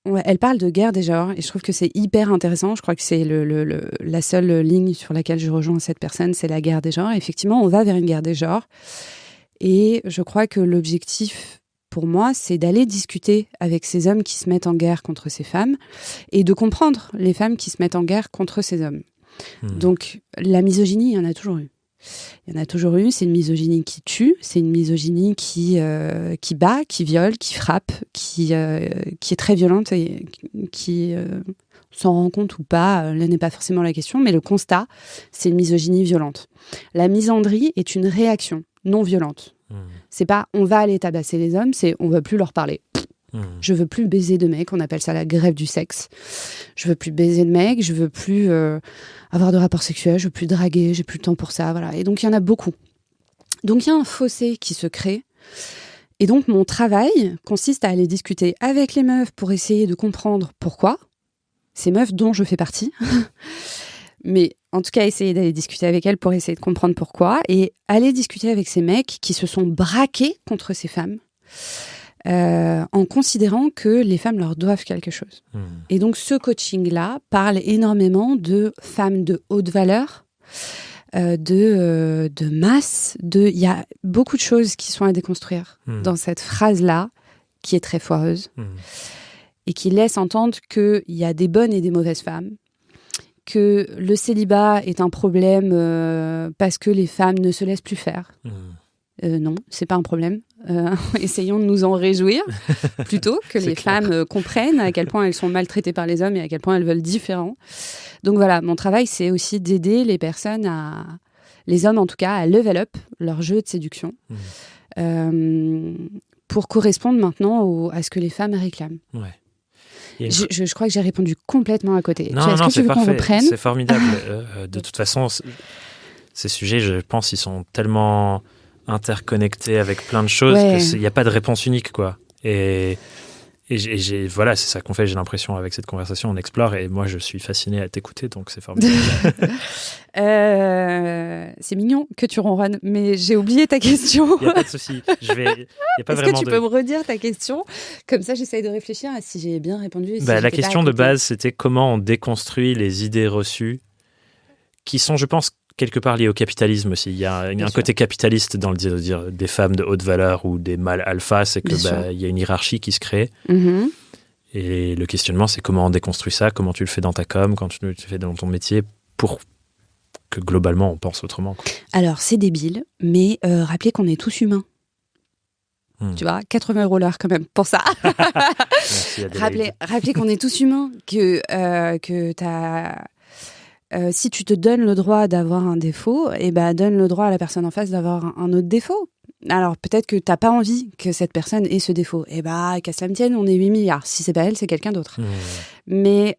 elle parle de guerre des genres et je trouve que c'est hyper intéressant. Je crois que c'est la seule ligne sur laquelle je rejoins cette personne, c'est la guerre des genres. Effectivement, on va vers une guerre des genres et je crois que l'objectif pour moi, c'est d'aller discuter avec ces hommes qui se mettent en guerre contre ces femmes et de comprendre les femmes qui se mettent en guerre contre ces hommes. Donc, la misogynie, il y en a toujours eu. Il y en a toujours eu, c'est une misogynie qui tue, c'est une misogynie qui bat, qui viole, qui frappe, qui est très violente et qui s'en rend compte ou pas, là n'est pas forcément la question, mais le constat, c'est une misogynie violente. La misandrie est une réaction non violente. C'est pas on va aller tabasser les hommes, c'est on va plus leur parler. Je veux plus baiser de mecs, on appelle ça la grève du sexe. Je veux plus baiser de mecs, je veux plus avoir de rapports sexuels, je veux plus draguer, j'ai plus le temps pour ça, voilà. Et donc il y en a beaucoup. Donc il y a un fossé qui se crée. Et donc mon travail consiste à aller discuter avec les meufs pour essayer de comprendre pourquoi. Ces meufs dont je fais partie. Mais en tout cas, essayer d'aller discuter avec elles pour essayer de comprendre pourquoi. Et aller discuter avec ces mecs qui se sont braqués contre ces femmes. En considérant que les femmes leur doivent quelque chose. Et donc, ce coaching-là parle énormément de femmes de haute valeur, de masse. Il y a beaucoup de choses qui sont à déconstruire dans cette phrase-là, qui est très foireuse, et qui laisse entendre qu'il y a des bonnes et des mauvaises femmes, que le célibat est un problème parce que les femmes ne se laissent plus faire. Non, c'est pas un problème. Essayons de nous en réjouir plutôt que les femmes comprennent à quel point elles sont maltraitées par les hommes et à quel point elles veulent différent. Donc voilà, mon travail, c'est aussi d'aider les personnes les hommes en tout cas, à level up leur jeu de séduction pour correspondre maintenant à ce que les femmes réclament. Ouais. Je crois que j'ai répondu complètement à côté. Non, Est-ce que tu veux qu'on reprenne ? C'est formidable. De toute façon, ces sujets, je pense, ils sont tellement interconnectés avec plein de choses qu'il n'y a pas de réponse unique, quoi. Et voilà, c'est ça qu'on fait, j'ai l'impression, avec cette conversation, on explore, et moi, je suis fasciné à t'écouter, donc c'est formidable. C'est mignon que tu ronronnes, mais j'ai oublié ta question. Il n'y a pas de souci. Est-ce que tu peux me redire ta question ? Comme ça, j'essaye de réfléchir à si j'ai bien répondu. La question de base, c'était comment on déconstruit les idées reçues qui sont, je pense, quelque part liées au capitalisme aussi. Il y a un côté capitaliste dans le dire des femmes de haute valeur ou des mâles alpha, c'est que il y a une hiérarchie qui se crée. Et le questionnement, c'est comment on déconstruit ça, comment tu le fais dans ta com, quand tu le fais dans ton métier, pour que globalement on pense autrement, quoi. Alors c'est débile, mais rappelez qu'on est tous humains. Tu vois, 80 € l'heure quand même pour ça. Rappelez qu'on est tous humains, que t'as... si tu te donnes le droit d'avoir un défaut, donne le droit à la personne en face d'avoir un autre défaut. Alors peut-être que t'as pas envie que cette personne ait ce défaut. Qu'à cela me tienne, on est 8 milliards. Si c'est pas elle, c'est quelqu'un d'autre. Mais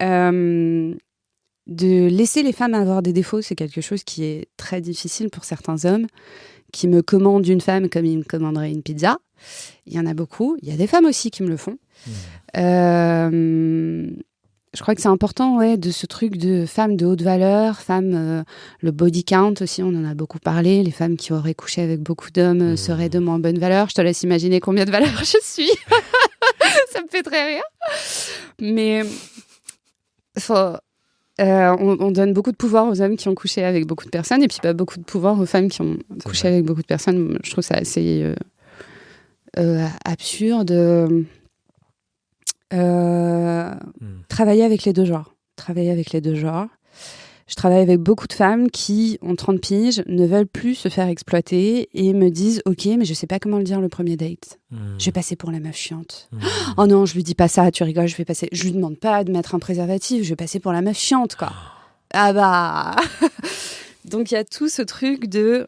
de laisser les femmes avoir des défauts, c'est quelque chose qui est très difficile pour certains hommes qui me commandent une femme comme ils me commanderaient une pizza. Il y en a beaucoup. Il y a des femmes aussi qui me le font. Je crois que c'est important, de ce truc de femmes de haute valeur, femmes, le body count aussi, on en a beaucoup parlé. Les femmes qui auraient couché avec beaucoup d'hommes seraient de moins bonne valeur. Je te laisse imaginer combien de valeur je suis. Ça me fait très rire. Mais on donne beaucoup de pouvoir aux hommes qui ont couché avec beaucoup de personnes et puis pas beaucoup de pouvoir aux femmes qui ont couché avec beaucoup de personnes. Je trouve ça assez absurde. Travailler avec les deux genres. Je travaille avec beaucoup de femmes qui ont 30 piges, ne veulent plus se faire exploiter et me disent « Ok, mais je sais pas comment le dire le premier date. Je vais passer pour la meuf chiante. Oh non, je lui dis pas ça, tu rigoles, je lui demande pas de mettre un préservatif, je vais passer pour la meuf chiante, quoi. » Ah bah Donc il y a tout ce truc de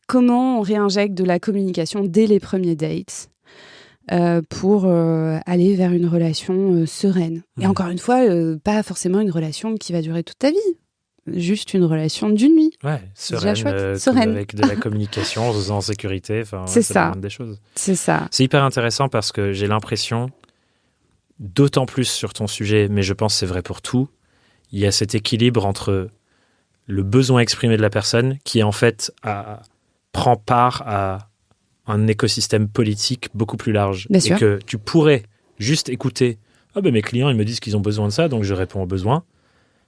comment on réinjecte de la communication dès les premiers dates. Pour aller vers une relation sereine. Et encore une fois, pas forcément une relation qui va durer toute ta vie. Juste une relation d'une nuit. Ouais, sereine. Avec de la communication, en sécurité. C'est ça. Des choses. C'est ça. C'est hyper intéressant parce que j'ai l'impression, d'autant plus sur ton sujet, mais je pense que c'est vrai pour tout, il y a cet équilibre entre le besoin exprimé de la personne qui, en fait, prend part à un écosystème politique beaucoup plus large. Bien et sûr. que tu pourrais juste écouter Ah ben mes clients, ils me disent qu'ils ont besoin de ça, donc je réponds aux besoins,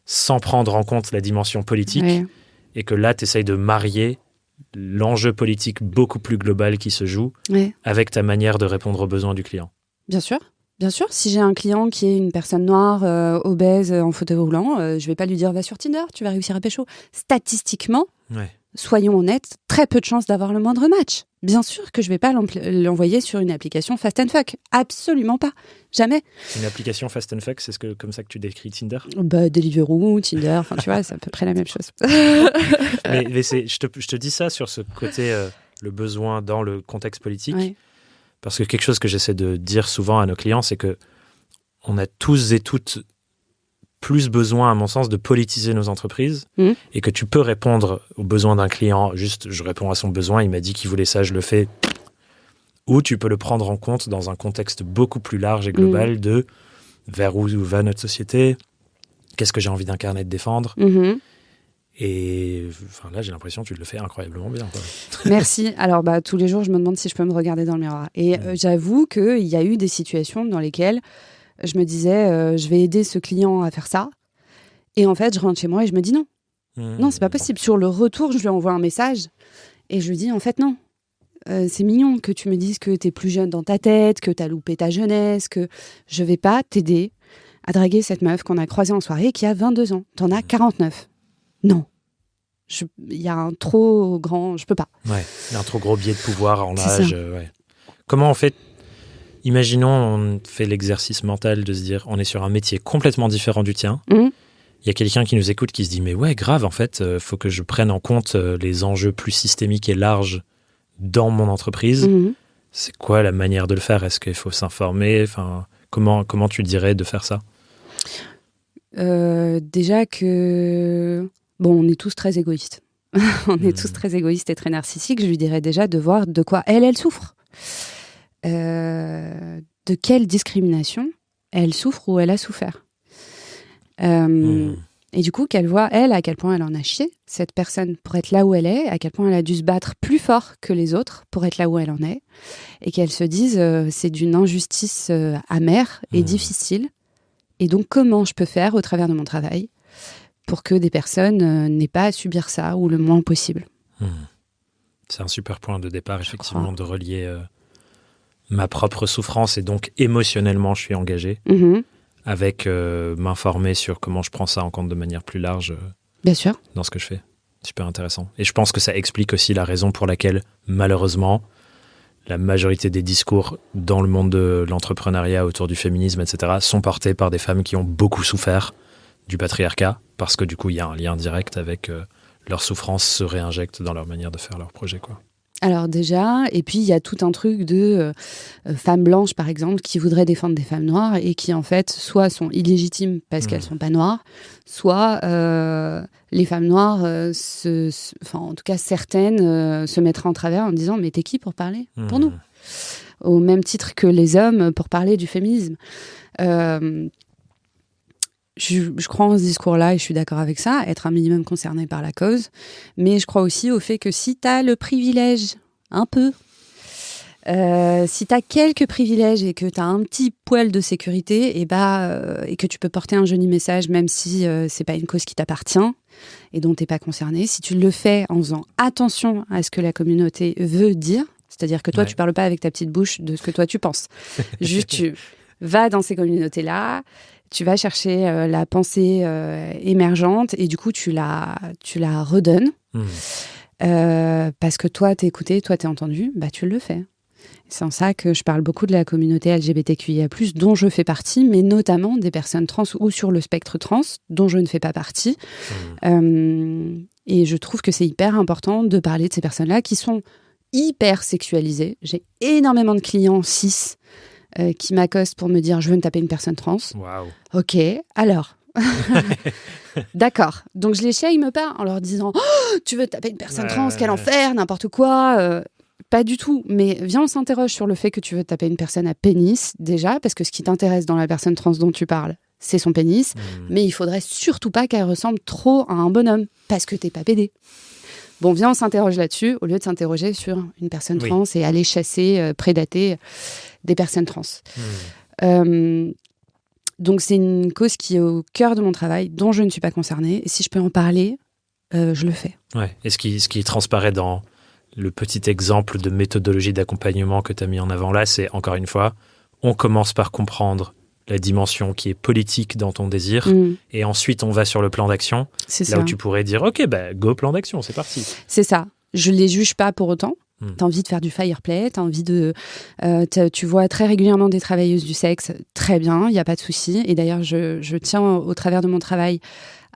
sans prendre en compte la dimension politique, et que là, tu essayes de marier l'enjeu politique beaucoup plus global qui se joue avec ta manière de répondre aux besoins du client. Bien sûr. Bien sûr, si j'ai un client qui est une personne noire, obèse, en fauteuil roulant, je vais pas lui dire « va sur Tinder, tu vas réussir à pécho ». Statistiquement, soyons honnêtes, très peu de chances d'avoir le moindre match. Bien sûr que je vais pas l'envoyer sur une application Fast and Fuck. Absolument pas. Jamais. Une application Fast and Fuck, c'est comme ça que tu décris Tinder ? Deliveroo, Tinder, tu vois, c'est à peu près la même chose. mais je te dis ça sur ce côté, le besoin dans le contexte politique. Ouais. Parce que quelque chose que j'essaie de dire souvent à nos clients, c'est que on a tous et toutes plus besoin, à mon sens, de politiser nos entreprises et que tu peux répondre aux besoins d'un client. Juste, je réponds à son besoin, il m'a dit qu'il voulait ça, je le fais. Ou tu peux le prendre en compte dans un contexte beaucoup plus large et global de vers où va notre société, qu'est-ce que j'ai envie d'incarner, de défendre. Et enfin, là, j'ai l'impression que tu le fais incroyablement bien. Quoi. Merci. Alors, tous les jours, je me demande si je peux me regarder dans le miroir. Et j'avoue qu'il y a eu des situations dans lesquelles je me disais, je vais aider ce client à faire ça. Et en fait, je rentre chez moi et je me dis non. Non, c'est pas possible. Sur le retour, je lui envoie un message et je lui dis, en fait, non. C'est mignon que tu me dises que t'es plus jeune dans ta tête, que t'as loupé ta jeunesse, que je vais pas t'aider à draguer cette meuf qu'on a croisée en soirée qui a 22 ans. T'en as 49. Non. Il y a un trop grand... Je peux pas. Ouais, il y a un trop gros biais de pouvoir en âge. Ouais. Comment on fait... Imaginons, on fait l'exercice mental de se dire, on est sur un métier complètement différent du tien. Il y a quelqu'un qui nous écoute qui se dit, mais ouais, grave, en fait, faut que je prenne en compte les enjeux plus systémiques et larges dans mon entreprise. C'est quoi la manière de le faire ? Est-ce qu'il faut s'informer ? Enfin, comment tu dirais de faire ça ? Déjà que... Bon, on est tous très égoïstes. On est tous très égoïstes et très narcissiques. Je lui dirais déjà de voir de quoi elle souffre. De quelle discrimination elle souffre ou elle a souffert. Et du coup, qu'elle voit, elle, à quel point elle en a chié, cette personne, pour être là où elle est, à quel point elle a dû se battre plus fort que les autres pour être là où elle en est, et qu'elle se dise c'est d'une injustice amère et difficile. Et donc, comment je peux faire au travers de mon travail pour que des personnes n'aient pas à subir ça, ou le moins possible. C'est un super point de départ, effectivement, de relier ma propre souffrance, et donc émotionnellement, je suis engagé, avec m'informer sur comment je prends ça en compte de manière plus large Bien sûr. Dans ce que je fais. Super intéressant. Et je pense que ça explique aussi la raison pour laquelle, malheureusement, la majorité des discours dans le monde de l'entrepreneuriat autour du féminisme, etc., sont portés par des femmes qui ont beaucoup souffert du patriarcat, parce que du coup, il y a un lien direct avec leur souffrance se réinjecte dans leur manière de faire leur projet, quoi. Alors déjà, et puis il y a tout un truc de femmes blanches, par exemple, qui voudraient défendre des femmes noires et qui, en fait, soit sont illégitimes parce qu'elles ne sont pas noires, soit les femmes noires, enfin, en tout cas certaines, se mettraient en travers en disant « mais t'es qui pour parler pour nous ?» Au même titre que les hommes pour parler du féminisme. Je crois en ce discours-là et je suis d'accord avec ça, être un minimum concerné par la cause. Mais je crois aussi au fait que si tu as le privilège, un peu, si tu as quelques privilèges et que tu as un petit poil de sécurité, et que tu peux porter un joli message, même si c'est pas une cause qui t'appartient et dont tu n'es pas concerné, si tu le fais en faisant attention à ce que la communauté veut dire, c'est-à-dire que toi, tu parles pas avec ta petite bouche de ce que toi tu penses. Juste, tu vas dans ces communautés-là, tu vas chercher la pensée émergente et du coup, tu la redonnes. Parce que toi, t'es écouté, toi, t'es entendu, tu le fais. C'est en ça que je parle beaucoup de la communauté LGBTQIA+, dont je fais partie, mais notamment des personnes trans ou sur le spectre trans, dont je ne fais pas partie. Et je trouve que c'est hyper important de parler de ces personnes-là qui sont hyper sexualisées. J'ai énormément de clients cis qui m'accostent pour me dire « je veux me taper une personne trans ». Waouh. Ok, alors. D'accord. Donc je les shame pas en leur disant oh, « tu veux te taper une personne trans, quel enfer, n'importe quoi ». Pas du tout. Mais viens, on s'interroge sur le fait que tu veux te taper une personne à pénis, déjà, parce que ce qui t'intéresse dans la personne trans dont tu parles, c'est son pénis. Mais il faudrait surtout pas qu'elle ressemble trop à un bonhomme, parce que t'es pas pédé. Bon, viens, on s'interroge là-dessus, au lieu de s'interroger sur une personne trans et aller chasser, prédater des personnes trans. Donc, c'est une cause qui est au cœur de mon travail, dont je ne suis pas concernée. Et si je peux en parler, je le fais. Ouais. Et ce qui transparaît dans le petit exemple de méthodologie d'accompagnement que tu as mis en avant là, c'est encore une fois, on commence par comprendre la dimension qui est politique dans ton désir, et ensuite on va sur le plan d'action, là où tu pourrais dire, ok, go plan d'action, c'est parti. C'est ça. Je ne les juge pas pour autant. T'as envie de faire du fireplay, t'as envie de... tu vois très régulièrement des travailleuses du sexe, très bien, il n'y a pas de souci. Et d'ailleurs, je tiens au travers de mon travail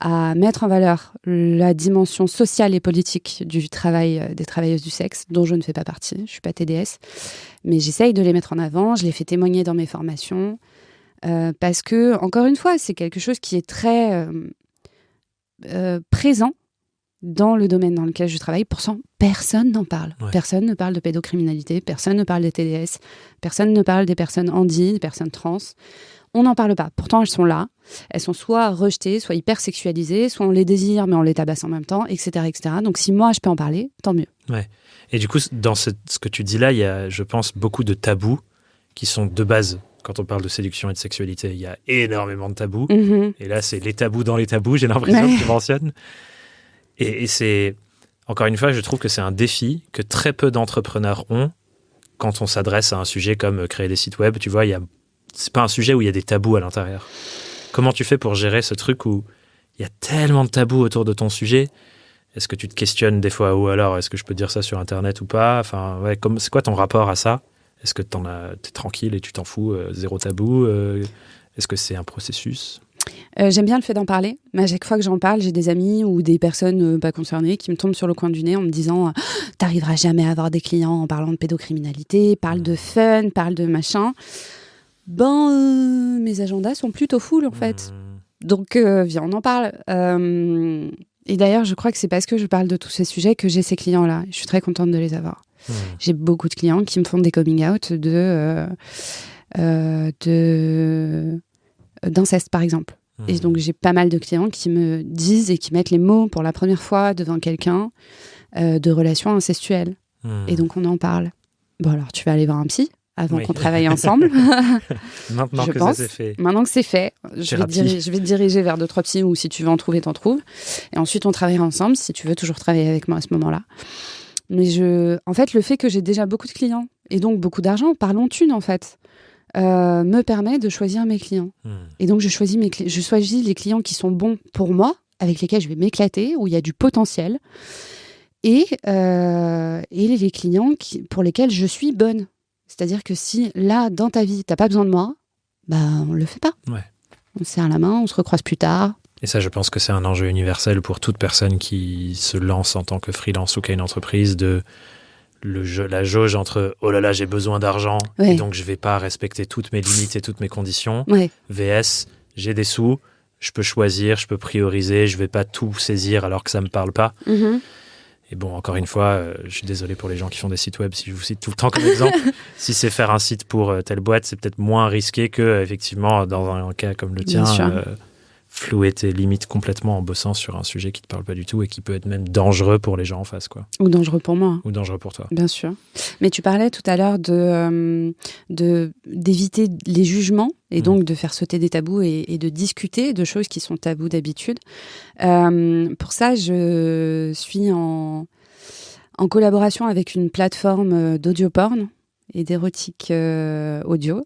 à mettre en valeur la dimension sociale et politique du travail des travailleuses du sexe, dont je ne fais pas partie, je ne suis pas TDS. Mais j'essaye de les mettre en avant, je les fais témoigner dans mes formations, parce que, encore une fois, c'est quelque chose qui est très présent dans le domaine dans lequel je travaille. Pourtant, personne n'en parle. Ouais. Personne ne parle de pédocriminalité, personne ne parle des TDS, personne ne parle des personnes handy, des personnes trans. On n'en parle pas. Pourtant, elles sont là. Elles sont soit rejetées, soit hyper sexualisées, soit on les désire, mais on les tabasse en même temps, etc., etc. Donc, si moi, je peux en parler, tant mieux. Ouais. Et du coup, dans ce que tu dis là, il y a, je pense, beaucoup de tabous qui sont de base. Quand on parle de séduction et de sexualité, il y a énormément de tabous. Et là, c'est les tabous dans les tabous, j'ai l'impression que tu mentionnes. Et c'est, encore une fois, je trouve que c'est un défi que très peu d'entrepreneurs ont quand on s'adresse à un sujet comme créer des sites web. Tu vois, c'est pas un sujet où il y a des tabous à l'intérieur. Comment tu fais pour gérer ce truc où il y a tellement de tabous autour de ton sujet ? Est-ce que tu te questionnes des fois, ou alors est-ce que je peux dire ça sur Internet ou pas ? Enfin, ouais, c'est quoi ton rapport à ça ? Est-ce que t'es tranquille et tu t'en fous, zéro tabou ? Est-ce que c'est un processus ? J'aime bien le fait d'en parler, mais à chaque fois que j'en parle, j'ai des amis ou des personnes pas concernées qui me tombent sur le coin du nez en me disant « T'arriveras jamais à avoir des clients en parlant de pédocriminalité, parle de fun, parle de machin. » Mes agendas sont plutôt full en fait. Donc viens, on en parle. Et d'ailleurs, je crois que c'est parce que je parle de tous ces sujets que j'ai ces clients-là. Je suis très contente de les avoir. J'ai beaucoup de clients qui me font des coming out d'inceste, par exemple. Et donc, j'ai pas mal de clients qui me disent et qui mettent les mots pour la première fois devant quelqu'un de relations incestuelles. Et donc, on en parle. Bon, alors, tu vas aller voir un psy avant qu'on travaille ensemble. Maintenant que ça c'est fait. Maintenant que c'est fait, je vais te diriger vers 2-3 psys ou si tu veux en trouver, t'en trouves. Et ensuite, on travaillera ensemble si tu veux toujours travailler avec moi à ce moment-là. Mais en fait, le fait que j'ai déjà beaucoup de clients et donc beaucoup d'argent, parlons thunes en fait, me permet de choisir mes clients. Et donc, je choisis les clients qui sont bons pour moi, avec lesquels je vais m'éclater, où il y a du potentiel, et les clients pour lesquels je suis bonne. C'est-à-dire que si, là, dans ta vie, t'as pas besoin de moi, on le fait pas. Ouais. On se serre la main, on se recroise plus tard. Et ça, je pense que c'est un enjeu universel pour toute personne qui se lance en tant que freelance ou qui a une entreprise, la jauge entre « oh là là, j'ai besoin d'argent et donc je vais pas respecter toutes mes limites et toutes mes conditions » VS « j'ai des sous, je peux choisir, je peux prioriser, je vais pas tout saisir alors que ça me parle pas ». Et bon, encore une fois, je suis désolé pour les gens qui font des sites web, si je vous cite tout le temps comme exemple. Si c'est faire un site pour telle boîte, c'est peut-être moins risqué que, effectivement, dans un cas comme le tien, flouer tes limites complètement en bossant sur un sujet qui te parle pas du tout et qui peut être même dangereux pour les gens en face, quoi. Ou dangereux pour moi. Ou dangereux pour toi. Bien sûr. Mais tu parlais tout à l'heure d'éviter les jugements et donc de faire sauter des tabous et de discuter de choses qui sont tabous d'habitude. Pour ça, je suis en collaboration avec une plateforme d'audio-porn et d'érotique audio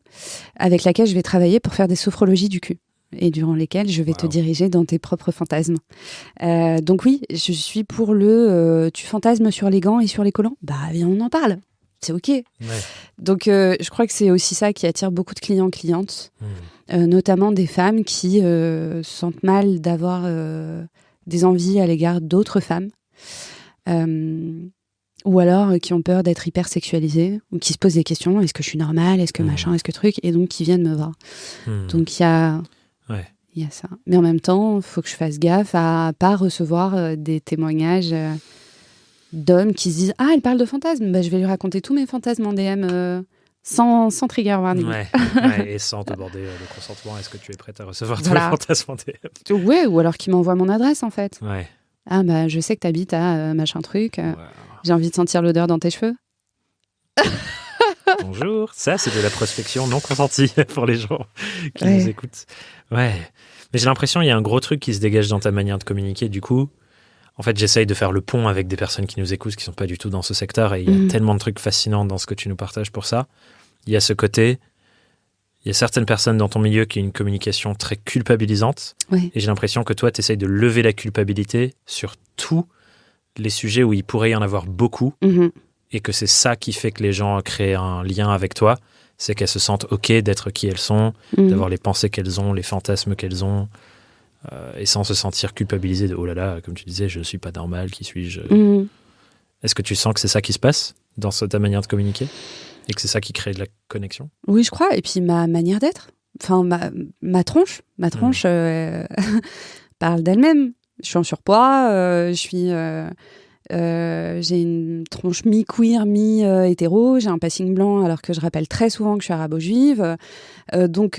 avec laquelle je vais travailler pour faire des sophrologies du cul. Et durant lesquelles je vais te diriger dans tes propres fantasmes. Donc oui, je suis pour tu fantasmes sur les gants et sur les collants ? Viens, on en parle. C'est OK. Ouais. Donc je crois que c'est aussi ça qui attire beaucoup de clientes, notamment des femmes qui se sentent mal d'avoir des envies à l'égard d'autres femmes. Ou alors qui ont peur d'être hyper sexualisées, ou qui se posent des questions, est-ce que je suis normale, est-ce que machin, est-ce que truc, et donc qui viennent me voir. Donc il y a ça. Mais en même temps, il faut que je fasse gaffe à pas recevoir des témoignages d'hommes qui se disent « Ah, elle parle de fantasmes, je vais lui raconter tous mes fantasmes en DM sans trigger warning. » Et sans demander le consentement. Est-ce que tu es prête à recevoir tous les fantasmes en DM ? Ouais, ou alors qu'il m'envoie mon adresse, en fait. Ouais. Ah, je sais que t'habites à machin truc. J'ai envie de sentir l'odeur dans tes cheveux. Bonjour. Ça, c'est de la prospection non consentie pour les gens qui nous écoutent. Ouais. Mais j'ai l'impression qu'il y a un gros truc qui se dégage dans ta manière de communiquer. Du coup, en fait, j'essaye de faire le pont avec des personnes qui nous écoutent, qui sont pas du tout dans ce secteur. Et il y a tellement de trucs fascinants dans ce que tu nous partages pour ça. Il y a ce côté... Il y a certaines personnes dans ton milieu qui ont une communication très culpabilisante. Oui. Et j'ai l'impression que toi, tu essayes de lever la culpabilité sur tous les sujets où il pourrait y en avoir beaucoup. Et que c'est ça qui fait que les gens créent un lien avec toi. C'est qu'elles se sentent OK d'être qui elles sont, d'avoir les pensées qu'elles ont, les fantasmes qu'elles ont, et sans se sentir culpabilisées de « Oh là là, comme tu disais, je ne suis pas normal, qui suis-je » Est-ce que tu sens que c'est ça qui se passe dans ta manière de communiquer ? Et que c'est ça qui crée de la connexion ? Oui, je crois. Et puis ma manière d'être. Enfin, ma tronche parle d'elle-même. Je suis en surpoids, j'ai une tronche mi-queer, mi-hétéro, j'ai un passing blanc alors que je rappelle très souvent que je suis arabo-juive. Donc,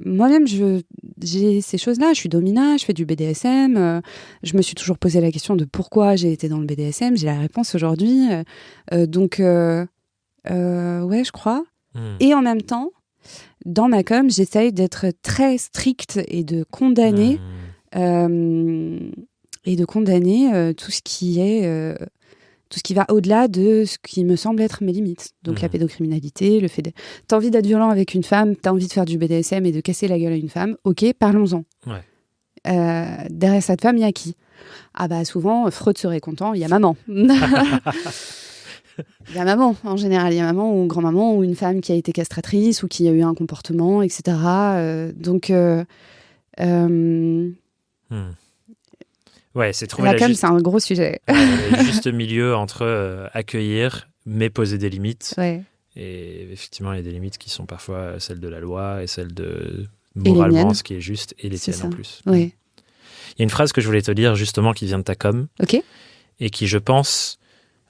moi-même, j'ai ces choses-là. Je suis domina, je fais du BDSM. Je me suis toujours posé la question de pourquoi j'ai été dans le BDSM. J'ai la réponse aujourd'hui. Ouais, je crois. Et en même temps, dans ma com, j'essaye d'être très stricte et de condamner, tout ce qui est, tout ce qui va au-delà de ce qui me semble être mes limites. Donc la pédocriminalité, le fait de... T'as envie d'être violent avec une femme, t'as envie de faire du BDSM et de casser la gueule à une femme, ok, parlons-en. Ouais. Derrière cette femme, il y a qui ? Ah bah souvent, Freud serait content, il y a maman. Il y a maman, en général. Il y a maman ou grand-maman ou une femme qui a été castratrice ou qui a eu un comportement, etc. Ouais, c'est trouver la com, c'est un gros sujet. Le juste milieu entre accueillir, mais poser des limites. Ouais. Et effectivement, il y a des limites qui sont parfois celles de la loi et celles de moralement ce qui est juste et les tiennes en plus. Ouais. Il y a une phrase que je voulais te dire justement qui vient de ta com. Ok. Et qui, je pense...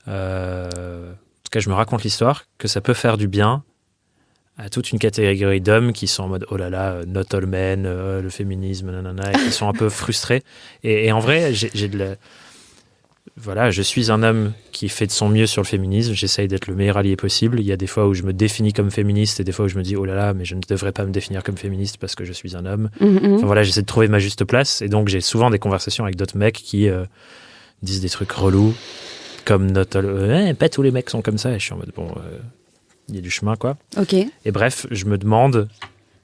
en tout cas, je me raconte l'histoire, que ça peut faire du bien à toute une catégorie d'hommes qui sont en mode « Oh là là, not all men, le féminisme, nanana », et qui sont un peu frustrés. Et en vrai, voilà, je suis un homme qui fait de son mieux sur le féminisme, j'essaye d'être le meilleur allié possible. Il y a des fois où je me définis comme féministe et des fois où je me dis « Oh là là, mais je ne devrais pas me définir comme féministe parce que je suis un homme. » Enfin voilà, j'essaie de trouver ma juste place. Et donc, j'ai souvent des conversations avec d'autres mecs qui disent des trucs relous. Comme pas tous les mecs sont comme ça. Et je suis en mode, il y a du chemin, quoi. Ok. Et bref, je me demande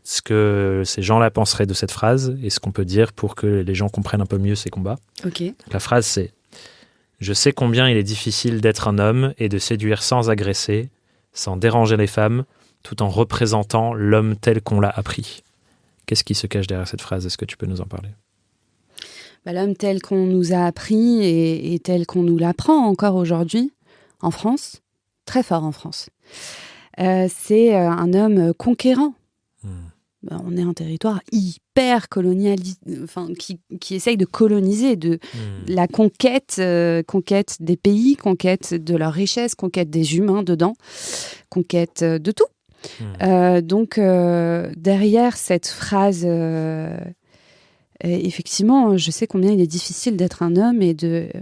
ce que ces gens-là penseraient de cette phrase et ce qu'on peut dire pour que les gens comprennent un peu mieux ces combats. Ok. La phrase, c'est « Je sais combien il est difficile d'être un homme et de séduire sans agresser, sans déranger les femmes, tout en représentant l'homme tel qu'on l'a appris. » Qu'est-ce qui se cache derrière cette phrase ? Est-ce que tu peux nous en parler ? L'homme tel qu'on nous a appris et tel qu'on nous l'apprend encore aujourd'hui, en France, très fort en France, c'est un homme conquérant. On est un territoire hyper colonialiste, enfin, qui essaye de coloniser, la conquête des pays, conquête de leur richesse, conquête des humains dedans, conquête de tout. Donc, derrière cette phrase... effectivement, je sais combien il est difficile d'être un homme et de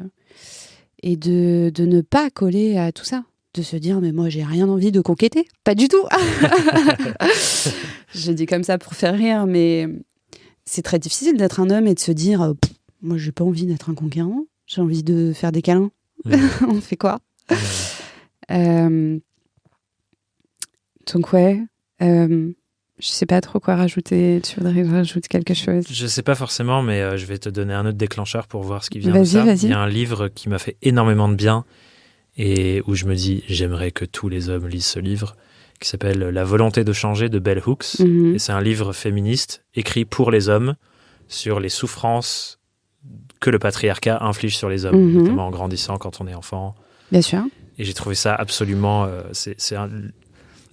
ne pas coller à tout ça. De se dire, mais moi, j'ai rien envie de conquêter. Pas du tout. Je dis comme ça pour faire rire, mais c'est très difficile d'être un homme et de se dire, moi, j'ai pas envie d'être un conquérant. J'ai envie de faire des câlins. On fait quoi ? Donc, ouais... je sais pas trop quoi rajouter. Tu voudrais que je rajoute quelque chose ? Je sais pas forcément, mais je vais te donner un autre déclencheur pour voir ce qui vient de ça. Vas-y. Il y a un livre qui m'a fait énormément de bien et où je me dis, j'aimerais que tous les hommes lisent ce livre, qui s'appelle La volonté de changer de Bell Hooks. Et c'est un livre féministe écrit pour les hommes sur les souffrances que le patriarcat inflige sur les hommes, notamment en grandissant quand on est enfant. Bien sûr. Et j'ai trouvé ça absolument...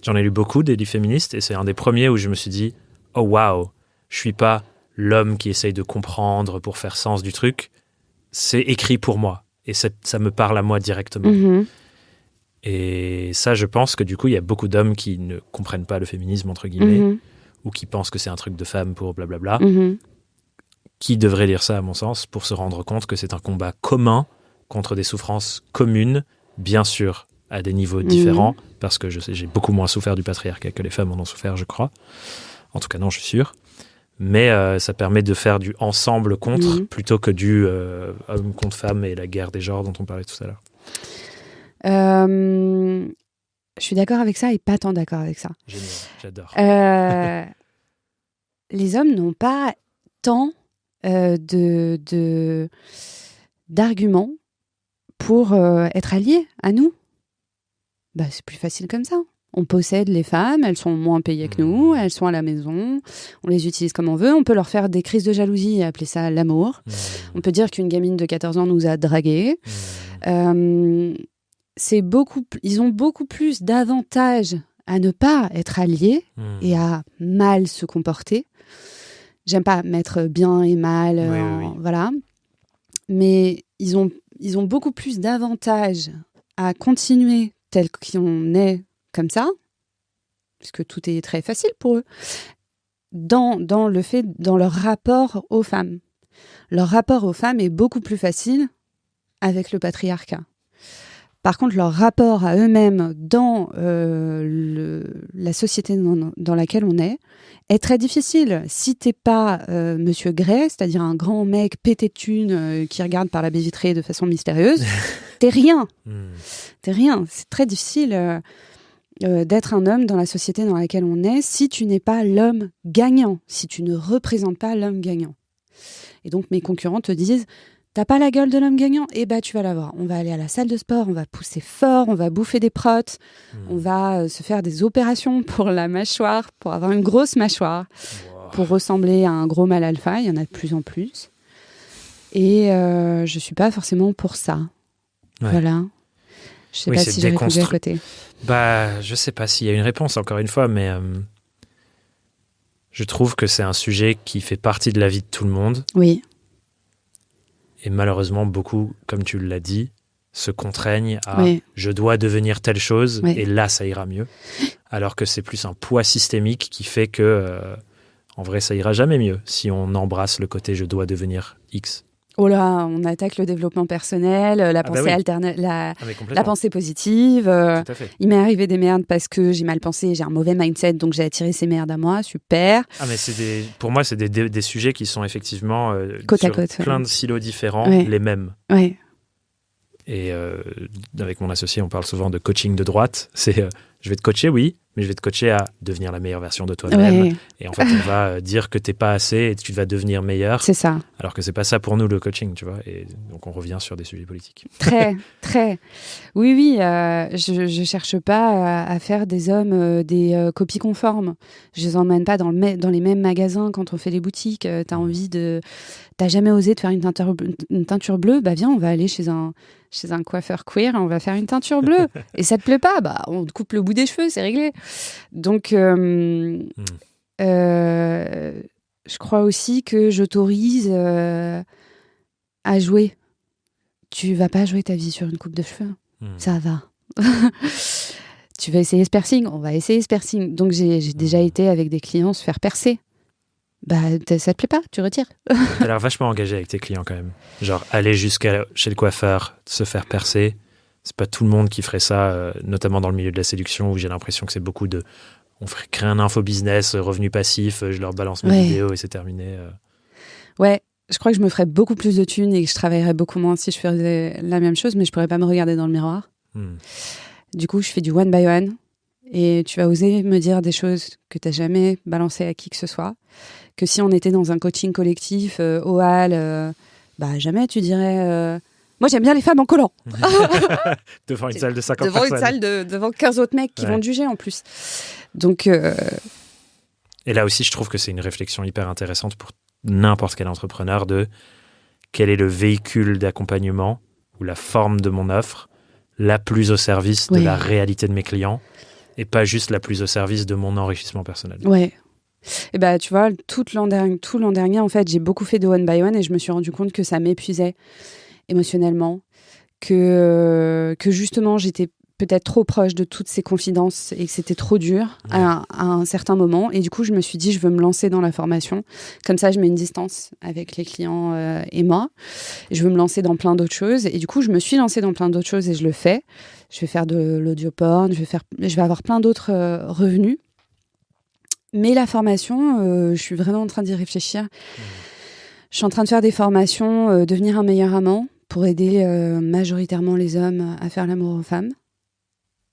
J'en ai lu beaucoup des livres féministes et c'est un des premiers où je me suis dit « Oh waouh, je suis pas l'homme qui essaye de comprendre pour faire sens du truc. C'est écrit pour moi. » Et ça me parle à moi directement. Et ça, je pense que du coup, il y a beaucoup d'hommes qui ne comprennent pas le féminisme, entre guillemets, ou qui pensent que c'est un truc de femme pour blablabla, qui devraient lire ça, à mon sens, pour se rendre compte que c'est un combat commun contre des souffrances communes, bien sûr, à des niveaux différents, parce que j'ai beaucoup moins souffert du patriarcat que les femmes en ont souffert, je crois. En tout cas, non, je suis sûr. Mais ça permet de faire du ensemble contre plutôt que du homme contre femme et la guerre des genres dont on parlait tout à l'heure. Je suis d'accord avec ça et pas tant d'accord avec ça. Génial, j'adore. Les hommes n'ont pas tant d'arguments pour être alliés à nous. Bah, c'est plus facile comme ça. On possède les femmes, elles sont moins payées que nous, elles sont à la maison, on les utilise comme on veut, on peut leur faire des crises de jalousie et appeler ça l'amour. On peut dire qu'une gamine de 14 ans nous a dragués. Ils ont beaucoup plus d'avantages à ne pas être alliés et à mal se comporter. J'aime pas mettre bien et mal, voilà. Mais ils ont beaucoup plus d'avantages à continuer tel qu'on est comme ça, puisque tout est très facile pour eux, dans leur rapport aux femmes. Leur rapport aux femmes est beaucoup plus facile avec le patriarcat. Par contre, leur rapport à eux-mêmes dans la société dans laquelle on est très difficile. Si t'es pas Monsieur Gray, c'est-à-dire un grand mec pété de thunes qui regarde par la baie vitrée de façon mystérieuse, t'es rien. T'es rien. C'est très difficile d'être un homme dans la société dans laquelle on est si tu n'es pas l'homme gagnant, si tu ne représentes pas l'homme gagnant. Et donc mes concurrents te disent: t'as pas la gueule de l'homme gagnant? Eh ben, tu vas l'avoir. On va aller à la salle de sport, on va pousser fort, on va bouffer des protes, on va se faire des opérations pour la mâchoire, pour avoir une grosse mâchoire, pour ressembler à un gros mâle alpha. Il y en a de plus en plus. Et je suis pas forcément pour ça. Ouais. Voilà. Je sais pas si j'ai répondu à côté. Bah, je sais pas s'il y a une réponse, encore une fois, mais je trouve que c'est un sujet qui fait partie de la vie de tout le monde. Oui. Et malheureusement, beaucoup, comme tu l'as dit, se contraignent à je dois devenir telle chose et là, ça ira mieux. Alors que c'est plus un poids systémique qui fait que, en vrai, ça ira jamais mieux si on embrasse le côté je dois devenir X. Oh là, on attaque le développement personnel, la pensée la pensée positive. Il m'est arrivé des merdes parce que j'ai mal pensé, j'ai un mauvais mindset, donc j'ai attiré ces merdes à moi. Super. Ah mais pour moi, c'est des sujets qui sont effectivement côte à côte, plein de silos différents, les mêmes. Ouais. Et avec mon associé, on parle souvent de coaching de droite. C'est je vais te coacher, oui, mais je vais te coacher à devenir la meilleure version de toi-même. Ouais. Et en fait, on va dire que t'es pas assez et tu vas devenir meilleur. C'est ça. Alors que c'est pas ça pour nous, le coaching, tu vois. Et donc, on revient sur des sujets politiques. Très, très. Oui, je cherche pas à faire des hommes des copies conformes. Je les emmène pas dans les mêmes magasins quand on fait les boutiques. T'as jamais osé te faire une teinture bleue? Bah viens, on va aller chez un coiffeur queer, on va faire une teinture bleue. Et ça te plaît pas? Bah on te coupe le bout des cheveux, c'est réglé. Donc, je crois aussi que j'autorise à jouer. Tu vas pas jouer ta vie sur une coupe de cheveux. Ça va. Tu vas essayer ce piercing? On va essayer ce piercing. Donc, j'ai déjà été avec des clients se faire percer. Bah, ça te plaît pas, tu retires. T'as l'air vachement engagé avec tes clients quand même. Genre, aller chez le coiffeur, se faire percer, c'est pas tout le monde qui ferait ça, notamment dans le milieu de la séduction, où j'ai l'impression que c'est beaucoup de... On ferait créer un info-business, revenu passif, je leur balance mes vidéos et c'est terminé. Ouais, je crois que je me ferais beaucoup plus de thunes et que je travaillerais beaucoup moins si je faisais la même chose, mais je pourrais pas me regarder dans le miroir. Du coup, je fais du one by one. Et tu vas oser me dire des choses que tu n'as jamais balancées à qui que ce soit. Que si on était dans un coaching collectif, au hall, bah jamais tu dirais... Moi, j'aime bien les femmes en collant. Devant une salle de 50 personnes. Devant une salle devant 15 autres mecs qui vont te juger en plus. Donc... Et là aussi, je trouve que c'est une réflexion hyper intéressante pour n'importe quel entrepreneur de quel est le véhicule d'accompagnement ou la forme de mon offre la plus au service de la réalité de mes clients et pas juste la plus au service de mon enrichissement personnel. Ouais. Et bah, tu vois, tout l'an dernier, en fait, j'ai beaucoup fait de one by one et je me suis rendu compte que ça m'épuisait émotionnellement, que justement, j'étais peut-être trop proche de toutes ces confidences et que c'était trop dur à un certain moment. Et du coup, je me suis dit, je veux me lancer dans la formation. Comme ça, je mets une distance avec les clients et moi. Je veux me lancer dans plein d'autres choses. Et du coup, je me suis lancée dans plein d'autres choses et je le fais. Je vais faire de l'audio-porn, je vais avoir plein d'autres revenus. Mais la formation, je suis vraiment en train d'y réfléchir. Je suis en train de faire des formations, devenir un meilleur amant pour aider majoritairement les hommes à faire l'amour aux femmes.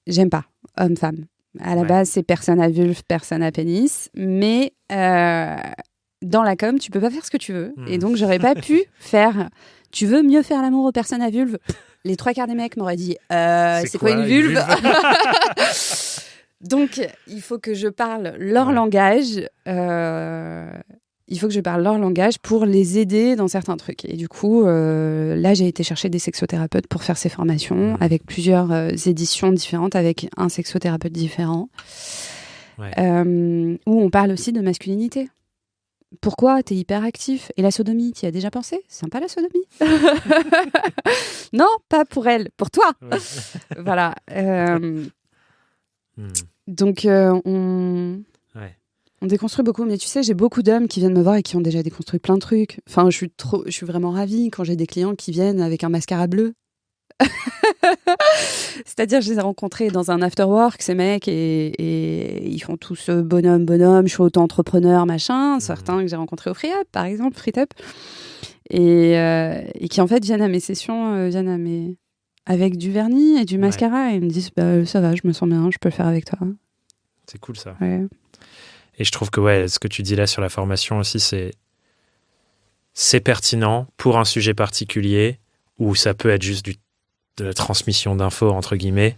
J'aime pas homme-femme. À la base, c'est personne à vulve, personne à pénis. Mais dans la com, tu peux pas faire ce que tu veux. Et donc, j'aurais pas pu faire... Tu veux mieux faire l'amour aux personnes à vulve ? Les 3/4 des mecs m'auraient dit c'est quoi une vulve ? Donc, il faut que je parle leur langage. Il faut que je parle leur langage pour les aider dans certains trucs. Et du coup, là, j'ai été chercher des sexothérapeutes pour faire ces formations avec plusieurs éditions différentes, avec un sexothérapeute différent, où on parle aussi de masculinité. Pourquoi t'es hyper actif ? Et la sodomie, t'y as déjà pensé ? C'est sympa la sodomie. Non, pas pour elle, pour toi. Voilà. Donc, on déconstruit beaucoup. Mais tu sais, j'ai beaucoup d'hommes qui viennent me voir et qui ont déjà déconstruit plein de trucs. Enfin, je suis vraiment ravie quand j'ai des clients qui viennent avec un mascara bleu. C'est-à-dire, je les ai rencontrés dans un after-work, ces mecs, et ils font tous bonhomme, je suis auto-entrepreneur, machin. Certains que j'ai rencontrés au Free Up, par exemple, Free Up, et qui en fait viennent à mes sessions, avec du vernis et du mascara, et ils me disent ça va, je me sens bien, je peux le faire avec toi. C'est cool ça. Ouais. Et je trouve que ce que tu dis là sur la formation aussi, c'est pertinent pour un sujet particulier où ça peut être juste de la transmission d'infos, entre guillemets,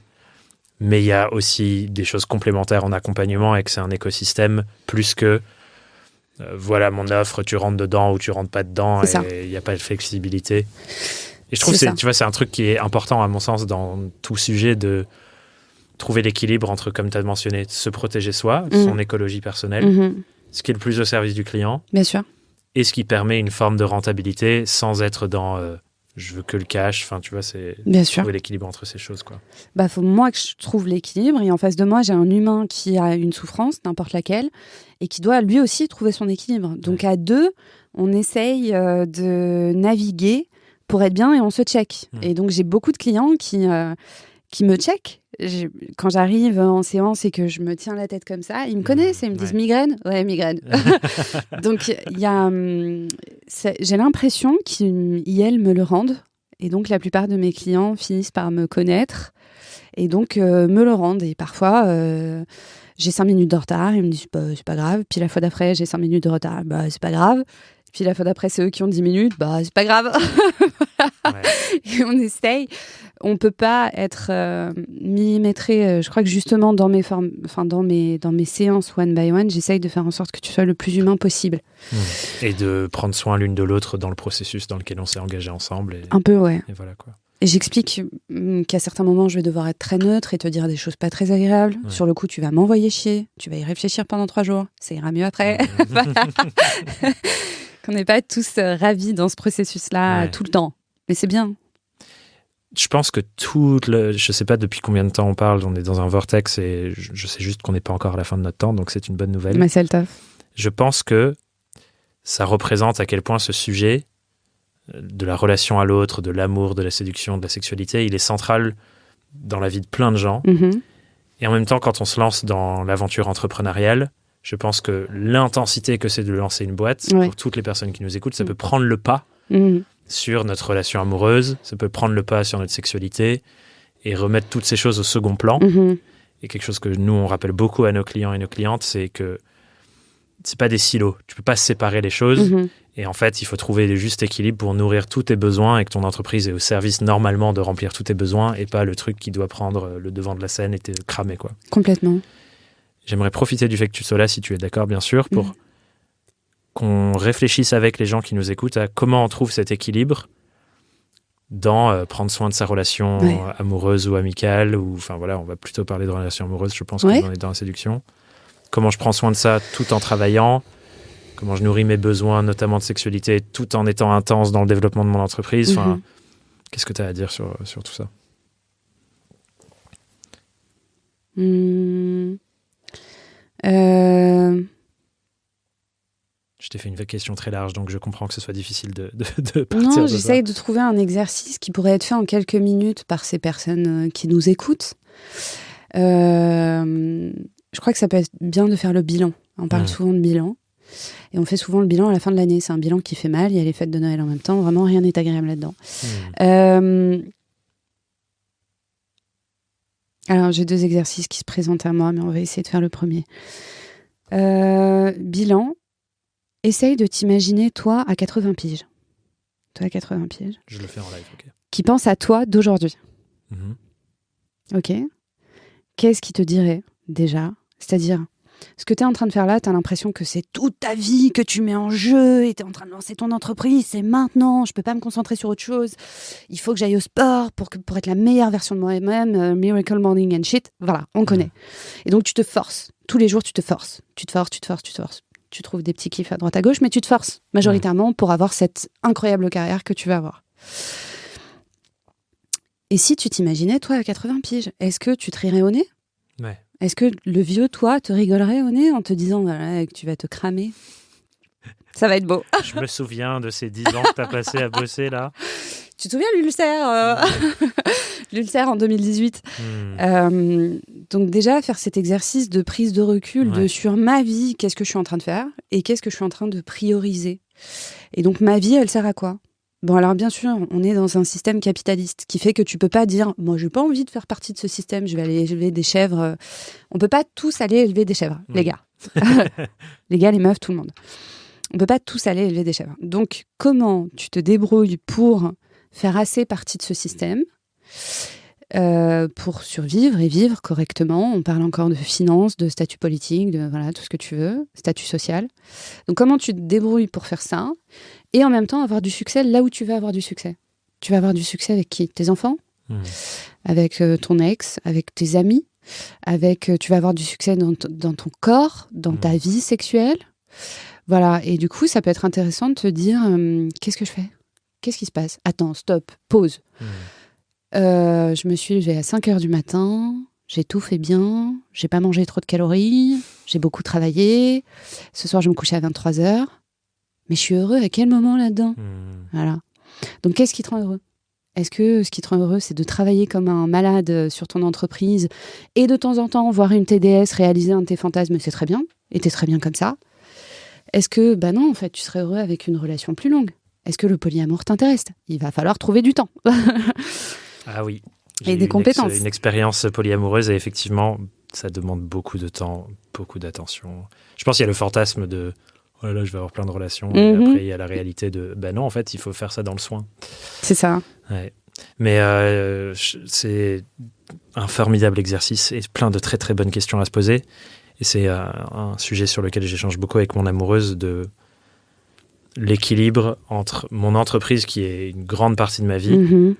mais il y a aussi des choses complémentaires en accompagnement et que c'est un écosystème plus que voilà mon offre, tu rentres dedans ou tu rentres pas dedans, et il n'y a pas de flexibilité. Et je trouve que tu vois, c'est un truc qui est important à mon sens dans tout sujet, de trouver l'équilibre entre, comme tu as mentionné, se protéger soi, son écologie personnelle, ce qui est le plus au service du client, bien sûr, et ce qui permet une forme de rentabilité sans être dans je veux que le cash. Enfin, tu vois, c'est trouver l'équilibre entre ces choses, quoi. Faut moi que je trouve l'équilibre, et en face de moi, j'ai un humain qui a une souffrance, n'importe laquelle, et qui doit lui aussi trouver son équilibre. Donc à deux, on essaye de naviguer pour être bien et on se check. Et donc j'ai beaucoup de clients qui me checkent. Quand j'arrive en séance et que je me tiens la tête comme ça, ils me connaissent et ils me disent migraine. Ouais, migraine. Donc j'ai l'impression qu'ils me le rendent. Et donc la plupart de mes clients finissent par me connaître et donc me le rendent. Et parfois, j'ai 5 minutes de retard, ils me disent c'est pas grave. Puis la fois d'après, j'ai 5 minutes de retard, c'est pas grave. Puis la fois d'après, c'est eux qui ont 10 minutes, c'est pas grave. Et on essaye. On peut pas être millimétré. Je crois que justement, dans mes séances one by one, j'essaye de faire en sorte que tu sois le plus humain possible. Et de prendre soin l'une de l'autre dans le processus dans lequel on s'est engagé ensemble. Un peu, ouais. Et voilà, quoi. Et j'explique qu'à certains moments, je vais devoir être très neutre et te dire des choses pas très agréables. Ouais. Sur le coup, tu vas m'envoyer chier. Tu vas y réfléchir pendant 3 jours. Ça ira mieux après. Qu'on n'est pas tous ravis dans ce processus-là tout le temps. Mais c'est bien. Je pense que je sais pas depuis combien de temps on parle, on est dans un vortex et je sais juste qu'on n'est pas encore à la fin de notre temps, donc c'est une bonne nouvelle. Mais c'est le taf. Je pense que ça représente à quel point ce sujet de la relation à l'autre, de l'amour, de la séduction, de la sexualité, il est central dans la vie de plein de gens. Et en même temps, quand on se lance dans l'aventure entrepreneuriale, je pense que l'intensité que c'est de lancer une boîte, pour toutes les personnes qui nous écoutent, ça peut prendre le pas sur notre relation amoureuse, ça peut prendre le pas sur notre sexualité et remettre toutes ces choses au second plan. Et quelque chose que nous, on rappelle beaucoup à nos clients et nos clientes, c'est que c'est pas des silos. Tu peux pas séparer les choses. Et en fait, il faut trouver le juste équilibre pour nourrir tous tes besoins et que ton entreprise est au service normalement de remplir tous tes besoins et pas le truc qui doit prendre le devant de la scène et te cramer, quoi. Complètement. J'aimerais profiter du fait que tu sois là, si tu es d'accord, bien sûr, pour qu'on réfléchisse avec les gens qui nous écoutent à comment on trouve cet équilibre dans prendre soin de sa relation amoureuse ou amicale, ou enfin voilà, on va plutôt parler de relation amoureuse, je pense qu'on est dans la séduction. Comment je prends soin de ça tout en travaillant, comment je nourris mes besoins, notamment de sexualité, tout en étant intense dans le développement de mon entreprise. Enfin, qu'est-ce que tu as à dire sur tout ça ? Je t'ai fait une question très large, donc je comprends que ce soit difficile de partir Non, de j'essaye ça. de trouver un exercice qui pourrait être fait en quelques minutes par ces personnes qui nous écoutent. Je crois que ça peut être bien de faire le bilan. On parle souvent de bilan. Et on fait souvent le bilan à la fin de l'année. C'est un bilan qui fait mal. Il y a les fêtes de Noël en même temps. Vraiment, rien n'est agréable là-dedans. Alors, j'ai 2 exercices qui se présentent à moi, mais on va essayer de faire le premier. Bilan. Essaye de t'imaginer, toi, à 80 piges. Toi, à 80 piges. Je le fais en live, ok. Qui pense à toi d'aujourd'hui. Ok. Qu'est-ce qui te dirait, déjà ? C'est-à-dire, ce que tu es en train de faire là, tu as l'impression que c'est toute ta vie que tu mets en jeu et tu es en train de lancer ton entreprise. C'est maintenant, je peux pas me concentrer sur autre chose. Il faut que j'aille au sport pour être la meilleure version de moi-même. Miracle morning and shit. Voilà, on connaît. Et donc, tu te forces. Tous les jours, tu te forces. Tu te forces. Tu trouves des petits kiffs à droite à gauche, mais tu te forces majoritairement pour avoir cette incroyable carrière que tu vas avoir. Et si tu t'imaginais, toi, à 80 piges, est-ce que tu te rirais au nez ? Ouais. Est-ce que le vieux toi te rigolerait au nez en te disant voilà, que tu vas te cramer ? Ça va être beau. Je me souviens de ces 10 ans que tu as passé à bosser là. Tu te souviens l'ulcère L'ulcère en 2018. Donc déjà, faire cet exercice de prise de recul de sur ma vie, qu'est-ce que je suis en train de faire et qu'est-ce que je suis en train de prioriser. Et donc ma vie, elle sert à quoi ? Bon, alors bien sûr, on est dans un système capitaliste qui fait que tu peux pas dire « Moi, j'ai pas envie de faire partie de ce système, je vais aller élever des chèvres. » On peut pas tous aller élever des chèvres, les gars. Les gars, les meufs, tout le monde. On peut pas tous aller élever des chèvres. Donc, comment tu te débrouilles pour faire assez partie de ce système pour survivre et vivre correctement ? On parle encore de finances, de statut politique, de voilà, tout ce que tu veux, statut social. Donc, comment tu te débrouilles pour faire ça ? Et en même temps, avoir du succès là où tu vas avoir du succès. Tu vas avoir du succès avec qui ? Tes enfants ? Avec ton ex ? Avec tes amis ? Tu vas avoir du succès dans ton corps, dans ta vie sexuelle ? Voilà. Et du coup, ça peut être intéressant de te dire qu'est-ce que je fais ? Qu'est-ce qui se passe ? Attends, stop, pause. Je me suis levée à 5h du matin. J'ai tout fait bien. J'ai pas mangé trop de calories. J'ai beaucoup travaillé. Ce soir, je me couchais à 23h. Mais je suis heureux à quel moment là-dedans ? Voilà. Donc, qu'est-ce qui te rend heureux ? Est-ce que ce qui te rend heureux, c'est de travailler comme un malade sur ton entreprise et de temps en temps voir une TDS réaliser un de tes fantasmes ? C'est très bien. Et t'es très bien comme ça. Est-ce que, non, en fait, tu serais heureux avec une relation plus longue ? Est-ce que le polyamour t'intéresse ? Il va falloir trouver du temps. Ah oui. Et des compétences. Une expérience polyamoureuse et effectivement, ça demande beaucoup de temps, beaucoup d'attention. Je pense qu'il y a le fantasme de oh là là, je vais avoir plein de relations. Et après, il y a la réalité de non, en fait, il faut faire ça dans le soin. C'est ça. Ouais. Mais c'est un formidable exercice et plein de très très bonnes questions à se poser. Et c'est un sujet sur lequel j'échange beaucoup avec mon amoureuse de l'équilibre entre mon entreprise qui est une grande partie de ma vie,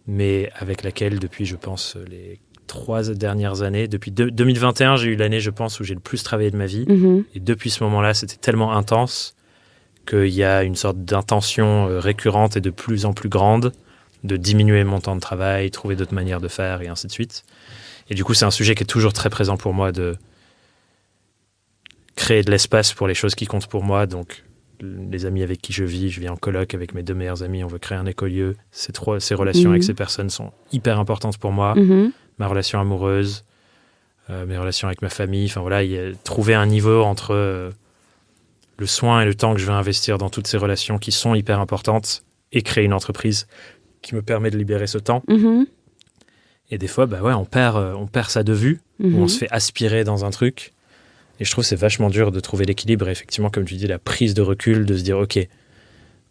mais avec laquelle depuis, je pense, les 3 dernières années, depuis 2021, j'ai eu l'année, je pense, où j'ai le plus travaillé de ma vie. Et depuis ce moment-là, c'était tellement intense qu'il y a une sorte d'intention récurrente et de plus en plus grande de diminuer mon temps de travail, trouver d'autres manières de faire et ainsi de suite. Et du coup, c'est un sujet qui est toujours très présent pour moi de créer de l'espace pour les choses qui comptent pour moi. Donc, les amis avec qui je vis en coloc avec mes 2 meilleurs amis, on veut créer un écolieu. Ces relations avec ces personnes sont hyper importantes pour moi. Ma relation amoureuse, mes relations avec ma famille. Enfin voilà, trouver un niveau entre le soin et le temps que je vais investir dans toutes ces relations qui sont hyper importantes et créer une entreprise qui me permet de libérer ce temps. Et des fois, on perd ça de vue, ou on se fait aspirer dans un truc. Et je trouve que c'est vachement dur de trouver l'équilibre. Et effectivement, comme tu dis, la prise de recul, de se dire, OK,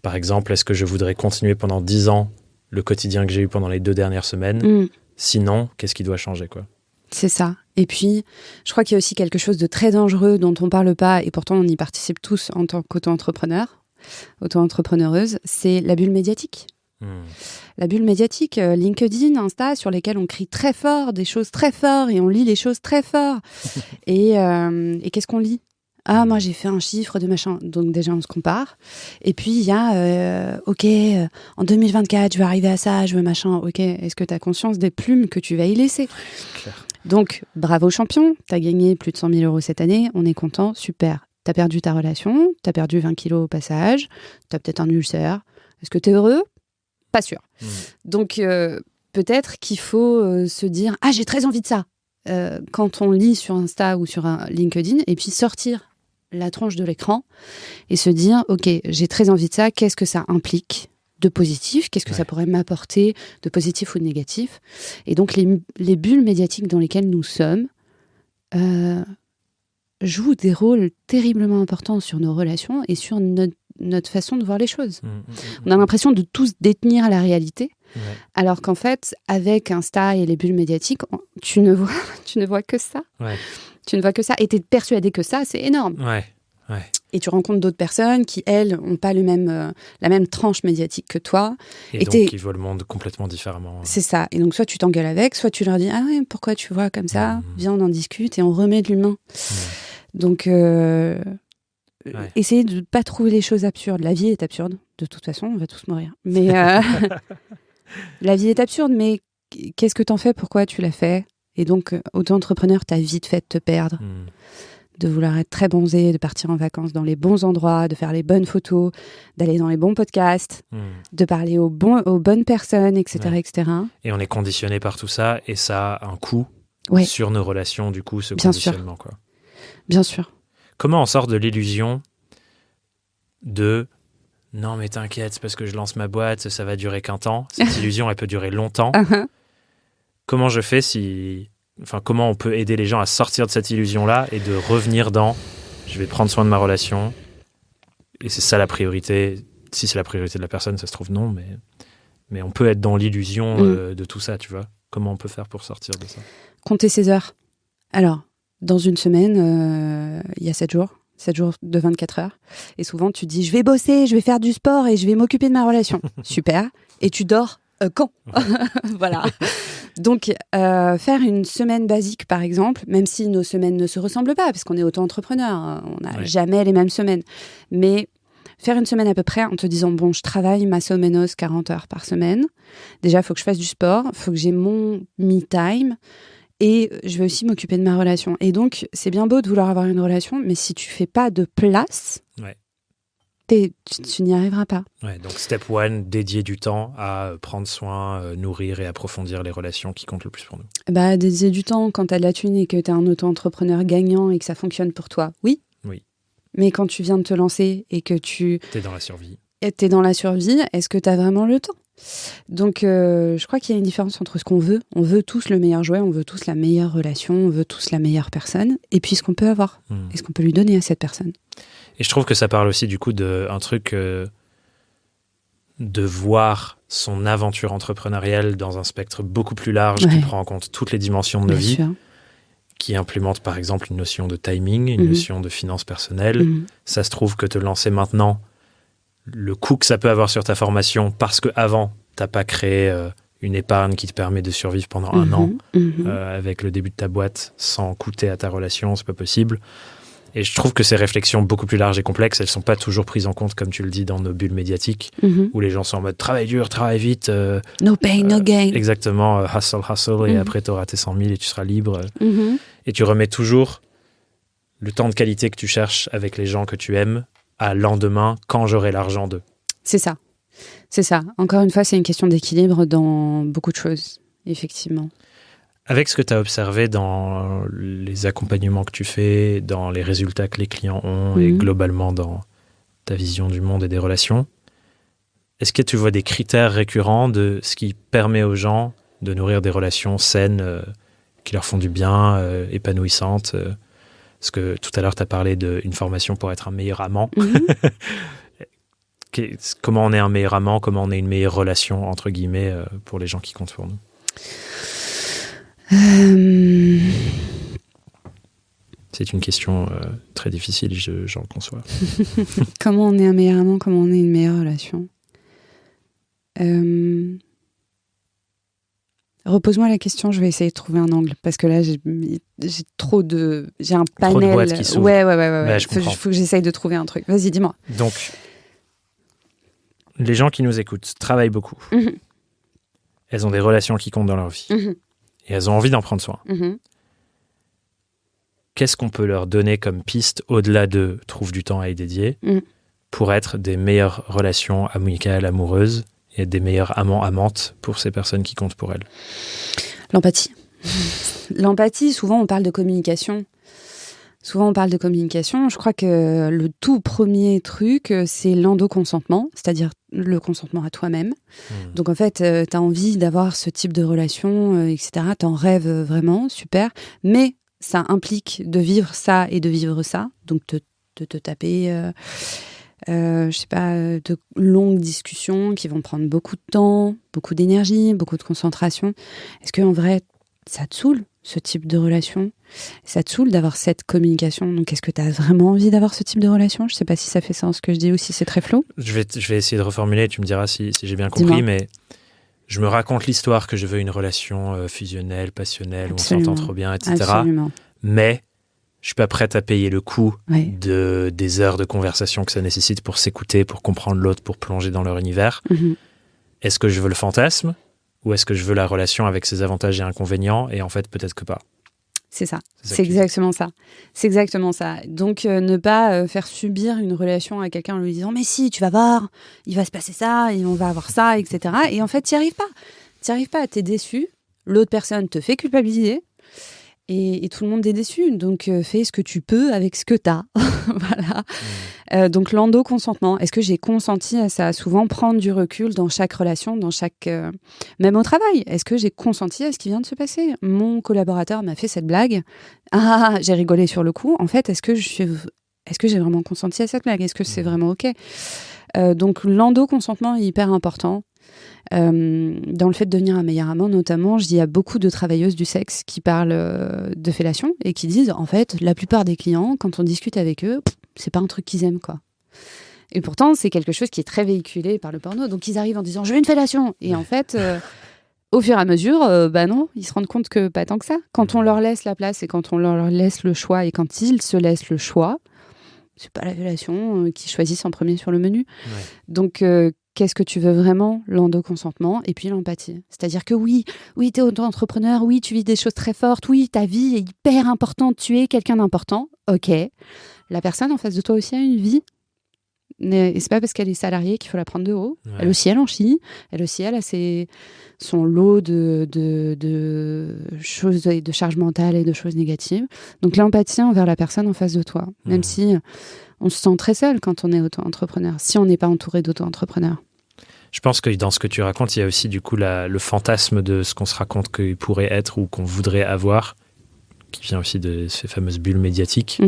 par exemple, est-ce que je voudrais continuer pendant 10 ans le quotidien que j'ai eu pendant les 2 dernières semaines ? Sinon, qu'est-ce qui doit changer, quoi ? C'est ça. Et puis, je crois qu'il y a aussi quelque chose de très dangereux dont on ne parle pas, et pourtant on y participe tous en tant qu'auto-entrepreneur, auto-entrepreneureuse, c'est la bulle médiatique. La bulle médiatique, LinkedIn, Insta, sur lesquels on crie très fort, des choses très fortes, et on lit les choses très fort. Et qu'est-ce qu'on lit ? Ah, moi j'ai fait un chiffre de machin. Donc déjà on se compare. Et puis il y a, en 2024 je vais arriver à ça, je veux machin. Ok, est-ce que tu as conscience des plumes que tu vas y laisser ? Donc, bravo champion, tu as gagné plus de 100 000 € cette année, on est content, super. Tu as perdu ta relation, tu as perdu 20 kilos au passage, tu as peut-être un ulcère. Est-ce que tu es heureux ? Pas sûr. Donc, peut-être qu'il faut se dire « Ah, j'ai très envie de ça !» quand on lit sur Insta ou sur un LinkedIn, et puis sortir la tranche de l'écran et se dire « Ok, j'ai très envie de ça, qu'est-ce que ça implique ? De positif, qu'est-ce que ça pourrait m'apporter de positif ou de négatif ?» Et donc, les bulles médiatiques dans lesquelles nous sommes jouent des rôles terriblement importants sur nos relations et sur notre façon de voir les choses. On a l'impression de tous détenir la réalité, alors qu'en fait, avec Insta et les bulles médiatiques, tu ne vois que ça. Tu ne vois que ça. Et tu es persuadé que ça, c'est énorme. Et tu rencontres d'autres personnes qui, elles, n'ont pas la même tranche médiatique que toi. Et donc, qui voient le monde complètement différemment. C'est ça. Et donc, soit tu t'engueules avec, soit tu leur dis « Ah ouais, pourquoi tu vois comme ça ? Viens, on en discute et on remet de l'humain. » Donc, essayez de ne pas trouver les choses absurdes. La vie est absurde. De toute façon, on va tous mourir. Mais la vie est absurde, mais qu'est-ce que t'en fais ? Pourquoi tu l'as fait ? Et donc, auto-entrepreneur, t'as vite fait de te perdre. De vouloir être très bronzé, de partir en vacances dans les bons endroits, de faire les bonnes photos, d'aller dans les bons podcasts, de parler aux bonnes personnes, etc., etc. Et on est conditionné par tout ça, et ça a un coût sur nos relations, du coup, ce conditionnement. Quoi. Bien sûr. Comment on sort de l'illusion de « Non, mais t'inquiète, c'est parce que je lance ma boîte, ça va durer qu'un temps. » Cette illusion, elle peut durer longtemps. Comment je fais comment on peut aider les gens à sortir de cette illusion-là et de revenir dans « Je vais prendre soin de ma relation. » Et c'est ça la priorité. Si c'est la priorité de la personne, ça se trouve non, mais on peut être dans l'illusion de tout ça, tu vois. Comment on peut faire pour sortir de ça ? Compter ses heures. Alors, dans une semaine, il y a 7 jours de 24 heures. Et souvent, tu dis, je vais bosser, je vais faire du sport et je vais m'occuper de ma relation. Super. Et tu dors quand ? Voilà. Donc, faire une semaine basique, par exemple, même si nos semaines ne se ressemblent pas, parce qu'on est auto-entrepreneur, on n'a jamais les mêmes semaines. Mais faire une semaine à peu près en te disant, bon, je travaille ma soménose 40 heures par semaine. Déjà, il faut que je fasse du sport, il faut que j'ai mon me-time. Et je vais aussi m'occuper de ma relation. Et donc, c'est bien beau de vouloir avoir une relation, mais si tu fais pas de place, tu n'y arriveras pas. Donc, step 1, dédier du temps à prendre soin, nourrir et approfondir les relations qui comptent le plus pour nous. Dédier du temps quand tu as de la thune et que tu es un auto-entrepreneur gagnant et que ça fonctionne pour toi, oui. Mais quand tu viens de te lancer et que tu... T'es dans la survie. T'es dans la survie, est-ce que tu as vraiment le temps ? Donc, je crois qu'il y a une différence entre ce qu'on veut. On veut tous le meilleur jouet, on veut tous la meilleure relation, on veut tous la meilleure personne. Et puis, ce qu'on peut avoir, et ce qu'on peut lui donner à cette personne. Et je trouve que ça parle aussi, du coup, d'un truc de voir son aventure entrepreneuriale dans un spectre beaucoup plus large qui prend en compte toutes les dimensions de nos vies, qui implémente, par exemple, une notion de timing, une notion de finances personnelles. Ça se trouve que te lancer maintenant, le coût que ça peut avoir sur ta formation parce qu'avant, tu n'as pas créé une épargne qui te permet de survivre pendant un an avec le début de ta boîte sans coûter à ta relation, c'est pas possible. Et je trouve que ces réflexions beaucoup plus larges et complexes, elles ne sont pas toujours prises en compte, comme tu le dis, dans nos bulles médiatiques, où les gens sont en mode travaille dur, travaille vite. No pain, no gain. Exactement, hustle, et après tu auras tes 100 000 et tu seras libre. Et tu remets toujours le temps de qualité que tu cherches avec les gens que tu aimes à lendemain, quand j'aurai l'argent d'eux. C'est ça. Encore une fois, c'est une question d'équilibre dans beaucoup de choses, effectivement. Avec ce que tu as observé dans les accompagnements que tu fais, dans les résultats que les clients ont et globalement dans ta vision du monde et des relations, est-ce que tu vois des critères récurrents de ce qui permet aux gens de nourrir des relations saines qui leur font du bien, épanouissantes Parce que tout à l'heure, tu as parlé d'une formation pour être un meilleur amant. Comment on est un meilleur amant, comment on est une meilleure relation, entre guillemets, pour les gens qui comptent pour nous C'est une question très difficile, j'en conçois. Comment on est un meilleur amant, comment on est une meilleure relation Repose-moi la question, je vais essayer de trouver un angle. Parce que là, j'ai un panel. Trop de boîtes qui s'ouvrent. Ouais. Faut que j'essaye de trouver un truc. Vas-y, dis-moi. Donc, les gens qui nous écoutent travaillent beaucoup. Elles ont des relations qui comptent dans leur vie. Et elles ont envie d'en prendre soin. qu'est-ce qu'on peut leur donner comme piste au-delà de trouve du temps à y dédier pour être des meilleures relations amicales, amoureuses et être des meilleurs amants, amantes pour ces personnes qui comptent pour elles? L'empathie. L'empathie, souvent on parle de communication. Je crois que le tout premier truc, c'est l'endoconsentement, c'est-à-dire le consentement à toi-même. Donc en fait, tu as envie d'avoir ce type de relation, etc. Tu en rêves vraiment, super. Mais ça implique de vivre ça et de vivre ça. Donc de te taper, je sais pas, de longues discussions qui vont prendre beaucoup de temps, beaucoup d'énergie, beaucoup de concentration. Est-ce qu'en vrai, ça te saoule, ce type de relation? Ça te saoule d'avoir cette communication? Donc, est-ce que tu as vraiment envie d'avoir ce type de relation? Je sais pas si ça fait sens ce que je dis ou si c'est très flou. Je vais essayer de reformuler, tu me diras si j'ai bien compris, mais je me raconte l'histoire que je veux une relation fusionnelle, passionnelle, Absolument. Où on s'entend trop bien, etc. Absolument. Mais je suis pas prête à payer le coût des heures de conversation que ça nécessite pour s'écouter, pour comprendre l'autre, pour plonger dans leur univers. Est-ce que je veux le fantasme? Ou est-ce que je veux la relation avec ses avantages et inconvénients? Et en fait, peut-être que pas. C'est ça. C'est exactement ça. C'est exactement ça. Donc, ne pas faire subir une relation à quelqu'un en lui disant « Mais si, tu vas voir, il va se passer ça, et on va avoir ça, etc. » Et en fait, tu n'y arrives pas. Tu n'y arrives pas. Tu es déçu. L'autre personne te fait culpabiliser. Et tout le monde est déçu. Donc, fais ce que tu peux avec ce que tu as. Voilà. Donc, l'endoconsentement. Est-ce que j'ai consenti à ça? Souvent, prendre du recul dans chaque relation, dans chaque... même au travail. Est-ce que j'ai consenti à ce qui vient de se passer? Mon collaborateur m'a fait cette blague. Ah, j'ai rigolé sur le coup. En fait, est-ce que j'ai vraiment consenti à cette blague? Est-ce que c'est vraiment OK? Donc, l'endoconsentement est hyper important. Dans le fait de devenir un meilleur amant, notamment, il y a beaucoup de travailleuses du sexe qui parlent de fellation et qui disent, en fait, la plupart des clients, quand on discute avec eux, c'est pas un truc qu'ils aiment, quoi. Et pourtant, c'est quelque chose qui est très véhiculé par le porno. Donc, ils arrivent en disant, je veux une fellation. Et en fait, au fur et à mesure, non, ils se rendent compte que pas tant que ça. Quand on leur laisse la place et quand on leur laisse le choix et quand ils se laissent le choix, c'est pas la fellation qu'ils choisissent en premier sur le menu. Donc, qu'est-ce que tu veux vraiment? L'endoconsentement et puis l'empathie. C'est-à-dire que oui, tu es auto-entrepreneur, oui, tu vis des choses très fortes, oui, ta vie est hyper importante, tu es quelqu'un d'important. Ok. La personne en face de toi aussi a une vie. Et c'est pas parce qu'elle est salariée qu'il faut la prendre de haut. Elle aussi, elle en chie. Elle aussi, elle a son lot de choses, de charges mentales et de choses négatives. Donc l'empathie envers la personne en face de toi. Même si on se sent très seul quand on est auto-entrepreneur, si on n'est pas entouré d'auto-entrepreneurs. Je pense que dans ce que tu racontes, il y a aussi du coup le fantasme de ce qu'on se raconte qu'il pourrait être ou qu'on voudrait avoir, qui vient aussi de ces fameuses bulles médiatiques.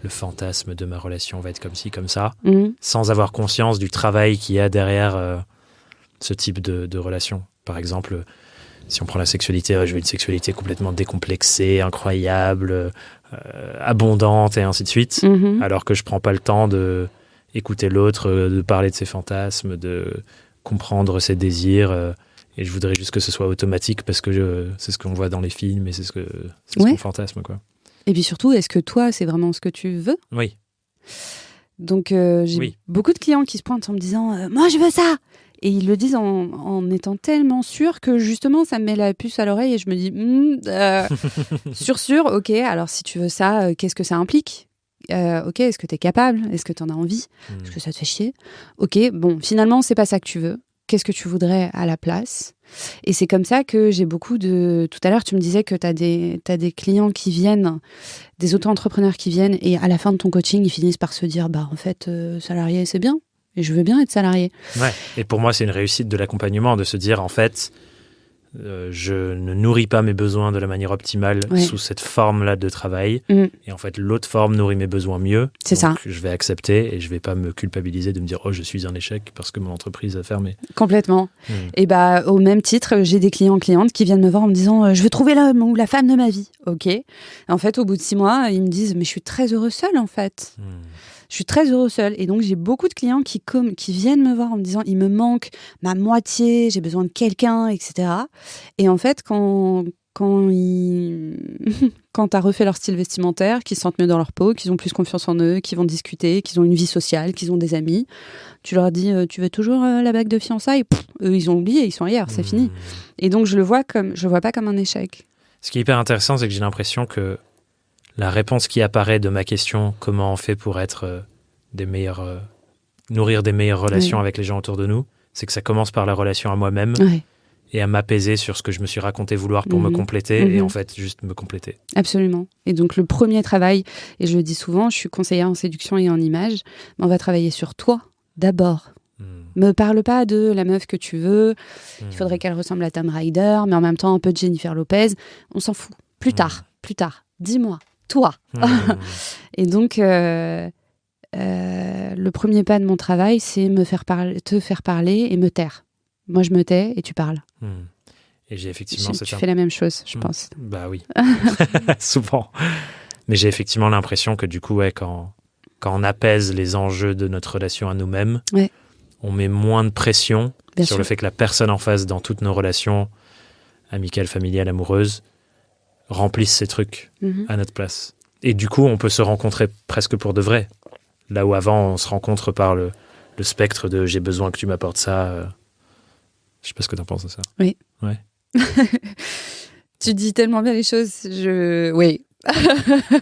Le fantasme de ma relation va être comme ci, comme ça, sans avoir conscience du travail qu'il y a derrière ce type de relation. Par exemple, si on prend la sexualité, je veux une sexualité complètement décomplexée, incroyable, abondante et ainsi de suite, alors que je prends pas le temps de écouter l'autre, de parler de ses fantasmes, de comprendre ses désirs, et je voudrais juste que ce soit automatique parce que c'est ce qu'on voit dans les films et c'est ce qu'on fantasme, quoi. Et puis surtout, est-ce que toi, c'est vraiment ce que tu veux? Oui. Donc, j'ai beaucoup de clients qui se pointent en me disant « Moi, je veux ça !» Et ils le disent en étant tellement sûrs que justement, ça me met la puce à l'oreille et je me dis sûr, ok, alors si tu veux ça, qu'est-ce que ça implique? Ok, est-ce que tu es capable? Est-ce que tu en as envie? Est-ce que ça te fait chier? Ok, bon, finalement, c'est pas ça que tu veux. Qu'est-ce que tu voudrais à la place? Et c'est comme ça que j'ai beaucoup de... Tout à l'heure, tu me disais que t'as des clients qui viennent, des auto-entrepreneurs qui viennent, et à la fin de ton coaching, ils finissent par se dire, en fait, salarié, c'est bien, et je veux bien être salarié. Ouais. Et pour moi, c'est une réussite de l'accompagnement, de se dire, en fait, je ne nourris pas mes besoins de la manière optimale sous cette forme-là de travail. Et en fait, l'autre forme nourrit mes besoins mieux. C'est ça. Je vais accepter et je ne vais pas me culpabiliser de me dire « Oh, je suis un échec parce que mon entreprise a fermé. » Complètement. Et au même titre, j'ai des clientes qui viennent me voir en me disant « Je veux trouver l'homme ou la femme de ma vie. » Ok. En fait, au bout de 6 mois, ils me disent « Mais je suis très heureux seul, en fait. » Je suis très heureux seul. Et donc, j'ai beaucoup de clients qui viennent me voir en me disant « Il me manque ma moitié, j'ai besoin de quelqu'un, etc. » Et en fait, quand t'as refait leur style vestimentaire, qu'ils se sentent mieux dans leur peau, qu'ils ont plus confiance en eux, qu'ils vont discuter, qu'ils ont une vie sociale, qu'ils ont des amis, tu leur dis « Tu veux toujours la bague de fiançailles ?» Eux, ils ont oublié, ils sont ailleurs, c'est fini. Et donc, je le vois pas comme un échec. Ce qui est hyper intéressant, c'est que j'ai l'impression que la réponse qui apparaît de ma question, comment on fait pour être nourrir des meilleures relations avec les gens autour de nous, c'est que ça commence par la relation à moi-même et à m'apaiser sur ce que je me suis raconté vouloir pour me compléter et en fait juste me compléter. Absolument. Et donc le premier travail, et je le dis souvent, je suis conseillère en séduction et en image, mais on va travailler sur toi d'abord. Me parle pas de la meuf que tu veux, il faudrait qu'elle ressemble à Tom Ryder, mais en même temps un peu de Jennifer Lopez, on s'en fout. Plus tard, dis-moi, toi. Et donc le premier pas de mon travail, c'est te faire parler et me taire. Moi, je me tais et tu parles. Et j'ai effectivement... Tu fais la même chose, je pense. Bah oui, souvent. Mais j'ai effectivement l'impression que du coup, quand on apaise les enjeux de notre relation à nous-mêmes, on met moins de pression sur le fait que la personne en face, dans toutes nos relations amicales, familiales, amoureuses, remplisse ces trucs à notre place. Et du coup, on peut se rencontrer presque pour de vrai. Là où avant, on se rencontre par le spectre de « j'ai besoin que tu m'apportes ça ». Je sais pas ce que t'en penses de ça. Oui. Ouais. Tu dis tellement bien les choses. Oui.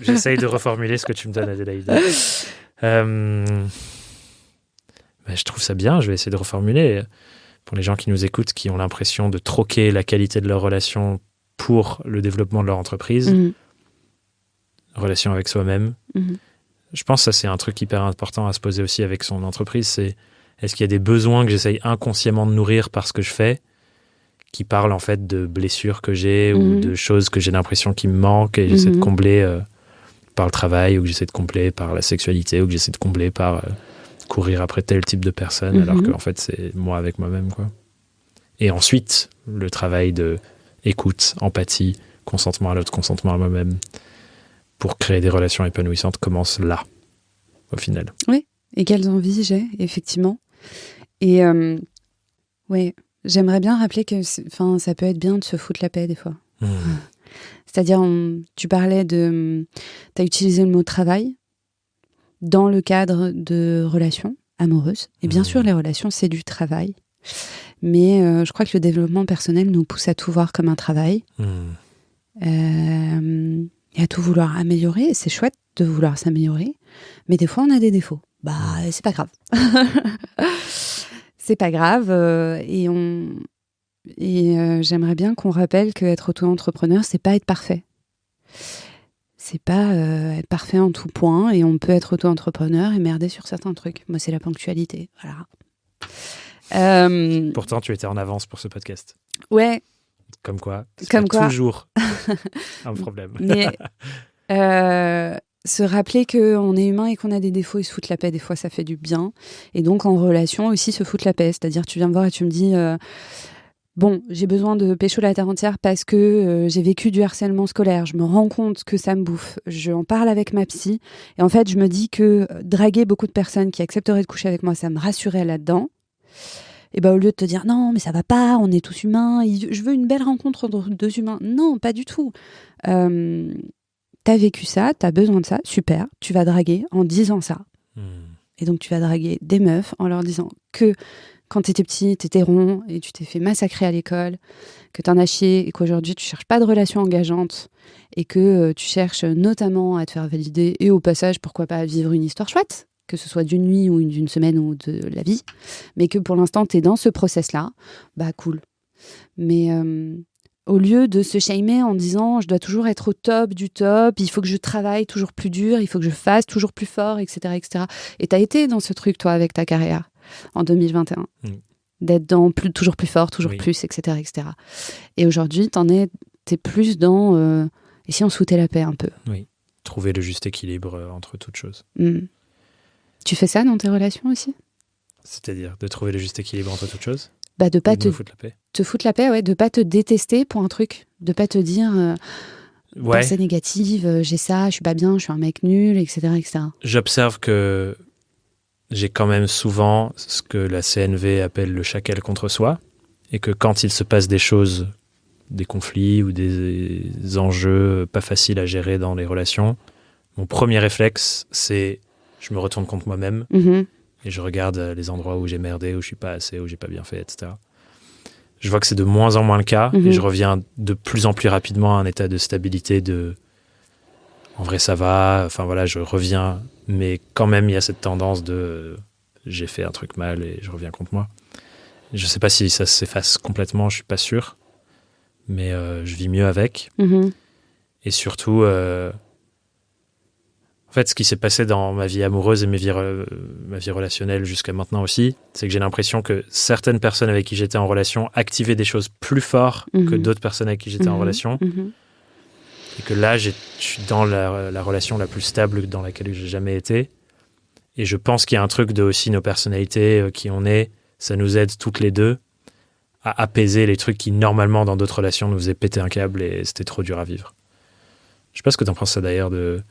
J'essaye de reformuler ce que tu me donnes, Adélaïde. Je trouve ça bien. Je vais essayer de reformuler. Pour les gens qui nous écoutent, qui ont l'impression de troquer la qualité de leur relation pour le développement de leur entreprise, relation avec soi-même. Je pense que ça, c'est un truc hyper important à se poser aussi avec son entreprise. C'est est-ce qu'il y a des besoins que j'essaye inconsciemment de nourrir par ce que je fais, qui parlent en fait de blessures que j'ai ou de choses que j'ai l'impression qui me manquent et j'essaie de combler par le travail ou que j'essaie de combler par la sexualité ou que j'essaie de combler par courir après tel type de personne alors qu'en fait c'est moi avec moi-même, quoi. Et ensuite, le travail de écoute, empathie, consentement à l'autre, consentement à moi-même pour créer des relations épanouissantes commence là, au final. Oui, et quelles envies j'ai, effectivement. Et j'aimerais bien rappeler que ça peut être bien de se foutre la paix des fois. C'est-à-dire, tu parlais t'as utilisé le mot travail dans le cadre de relations amoureuses. Et bien sûr, les relations, c'est du travail. Mais je crois que le développement personnel nous pousse à tout voir comme un travail. Et à tout vouloir améliorer. Et c'est chouette de vouloir s'améliorer. Mais des fois, on a des défauts. C'est pas grave. C'est pas grave. J'aimerais bien qu'on rappelle qu'être auto-entrepreneur, c'est pas être parfait. C'est pas être parfait en tout point. Et on peut être auto-entrepreneur et merder sur certains trucs. Moi, c'est la ponctualité. Voilà. Pourtant, tu étais en avance pour ce podcast. Ouais. Comme quoi, toujours un problème. Mais se rappeler qu'on est humain et qu'on a des défauts et se foutre la paix, des fois, ça fait du bien. Et donc, en relation aussi, se foutre la paix. C'est-à-dire, tu viens me voir et tu me dis j'ai besoin de pécho la terre entière parce que j'ai vécu du harcèlement scolaire. Je me rends compte que ça me bouffe. J'en parle avec ma psy. Et en fait, je me dis que draguer beaucoup de personnes qui accepteraient de coucher avec moi, ça me rassurait là-dedans. Et au lieu de te dire non, mais ça va pas, on est tous humains, je veux une belle rencontre entre deux humains. Non, pas du tout. T'as vécu ça, t'as besoin de ça, super, tu vas draguer en disant ça. Et donc tu vas draguer des meufs en leur disant que quand t'étais petit, t'étais rond et tu t'es fait massacrer à l'école, que t'en as chié et qu'aujourd'hui tu cherches pas de relation engageante et que tu cherches notamment à te faire valider et au passage, pourquoi pas vivre une histoire chouette, que ce soit d'une nuit ou d'une semaine ou de la vie, mais que pour l'instant, tu es dans ce process-là, cool. Mais au lieu de se shamer en disant « je dois toujours être au top du top, il faut que je travaille toujours plus dur, il faut que je fasse toujours plus fort, etc. etc. » Et tu as été dans ce truc, toi, avec ta carrière, en 2021, d'être dans toujours plus fort, toujours plus, etc. etc. Et aujourd'hui, t'es plus dans et si on se foutait la paix un peu. Oui, trouver le juste équilibre entre toutes choses. Tu fais ça dans tes relations aussi ? C'est-à-dire de trouver le juste équilibre entre toutes choses ? De pas te foutre la paix. Te foutre la paix, ouais, de pas te détester pour un truc, de pas te dire pensée négative, j'ai ça, je suis pas bien, je suis un mec nul, etc., etc. J'observe que j'ai quand même souvent ce que la CNV appelle le chacal contre soi, et que quand il se passe des choses, des conflits ou des enjeux pas faciles à gérer dans les relations, mon premier réflexe, c'est je me retourne contre moi-même et je regarde les endroits où j'ai merdé, où je suis pas assez, où j'ai pas bien fait, etc. Je vois que c'est de moins en moins le cas et je reviens de plus en plus rapidement à un état de stabilité, de en vrai ça va, enfin voilà, je reviens, mais quand même il y a cette tendance de j'ai fait un truc mal et je reviens contre moi. Je sais pas si ça s'efface complètement, je suis pas sûr, mais je vis mieux avec. Et surtout, en fait, ce qui s'est passé dans ma vie amoureuse et ma vie relationnelle jusqu'à maintenant aussi, c'est que j'ai l'impression que certaines personnes avec qui j'étais en relation activaient des choses plus fort que d'autres personnes avec qui j'étais en relation. Et que là, je suis dans la relation la plus stable dans laquelle j'ai jamais été. Et je pense qu'il y a un truc de aussi nos personnalités, qui on est, ça nous aide toutes les deux à apaiser les trucs qui, normalement, dans d'autres relations, nous faisaient péter un câble et c'était trop dur à vivre. Je sais pas ce que t'en penses ça d'ailleurs de...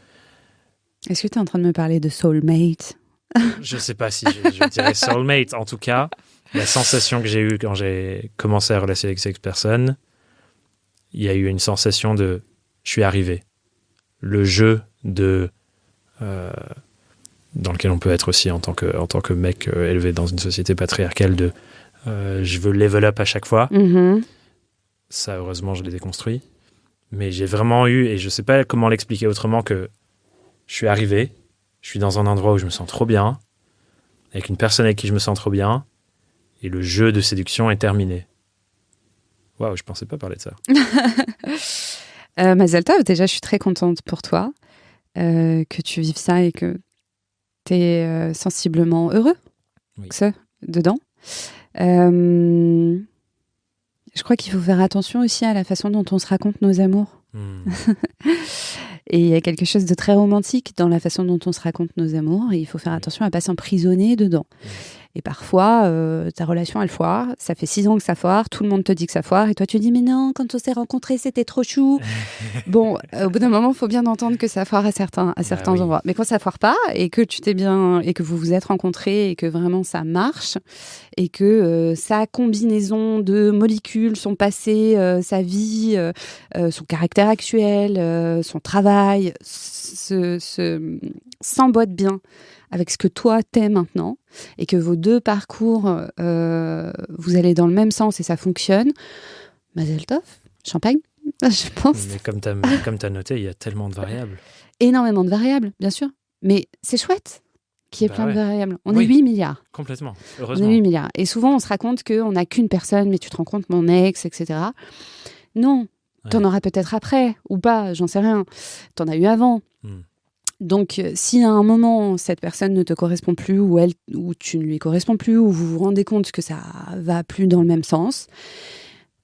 Est-ce que tu es en train de me parler de soulmate? Je sais pas si je dirais soulmate. En tout cas, la sensation que j'ai eue quand j'ai commencé à relationner avec cette personne, il y a eu une sensation de je suis arrivé. Le jeu de dans lequel on peut être aussi en tant que mec élevé dans une société patriarcale de je veux level up à chaque fois. Ça, heureusement, je l'ai déconstruit. Mais j'ai vraiment eu, et je sais pas comment l'expliquer autrement, que je suis arrivé, je suis dans un endroit où je me sens trop bien, avec une personne avec qui je me sens trop bien, et le jeu de séduction est terminé. Waouh, je pensais pas parler de ça. Mazel tov, déjà, je suis très contente pour toi que tu vives ça et que tu es sensiblement heureux dedans. Je crois qu'il faut faire attention aussi à la façon dont on se raconte nos amours. Et il y a quelque chose de très romantique dans la façon dont on se raconte nos amours et il faut faire attention à ne pas s'emprisonner dedans. Et parfois, ta relation, elle foire. Ça fait 6 ans que ça foire. Tout le monde te dit que ça foire. Et toi, tu dis, mais non, quand on s'est rencontrés, c'était trop chou. Bon, au bout d'un moment, il faut bien entendre que ça foire à certains endroits. Mais quand ça foire pas et que tu t'es bien, et que vous vous êtes rencontrés et que vraiment ça marche et que sa combinaison de molécules, son passé, sa vie, son caractère actuel, son travail, s'emboîte bien avec ce que toi t'es maintenant et que vos deux parcours, vous allez dans le même sens et ça fonctionne, Mazel tov, champagne, je pense. Mais comme t'as noté, il y a tellement de variables. Énormément de variables, bien sûr. Mais c'est chouette qu'il y ait plein de variables. On est 8 milliards. Complètement, heureusement. On est 8 milliards. Et souvent, on se raconte qu'on n'a qu'une personne, mais tu te rends compte, mon ex, etc. Non, t'en auras peut-être après, ou pas, j'en sais rien. T'en as eu avant. Donc, si à un moment, cette personne ne te correspond plus, ou tu ne lui corresponds plus, ou vous vous rendez compte que ça va plus dans le même sens,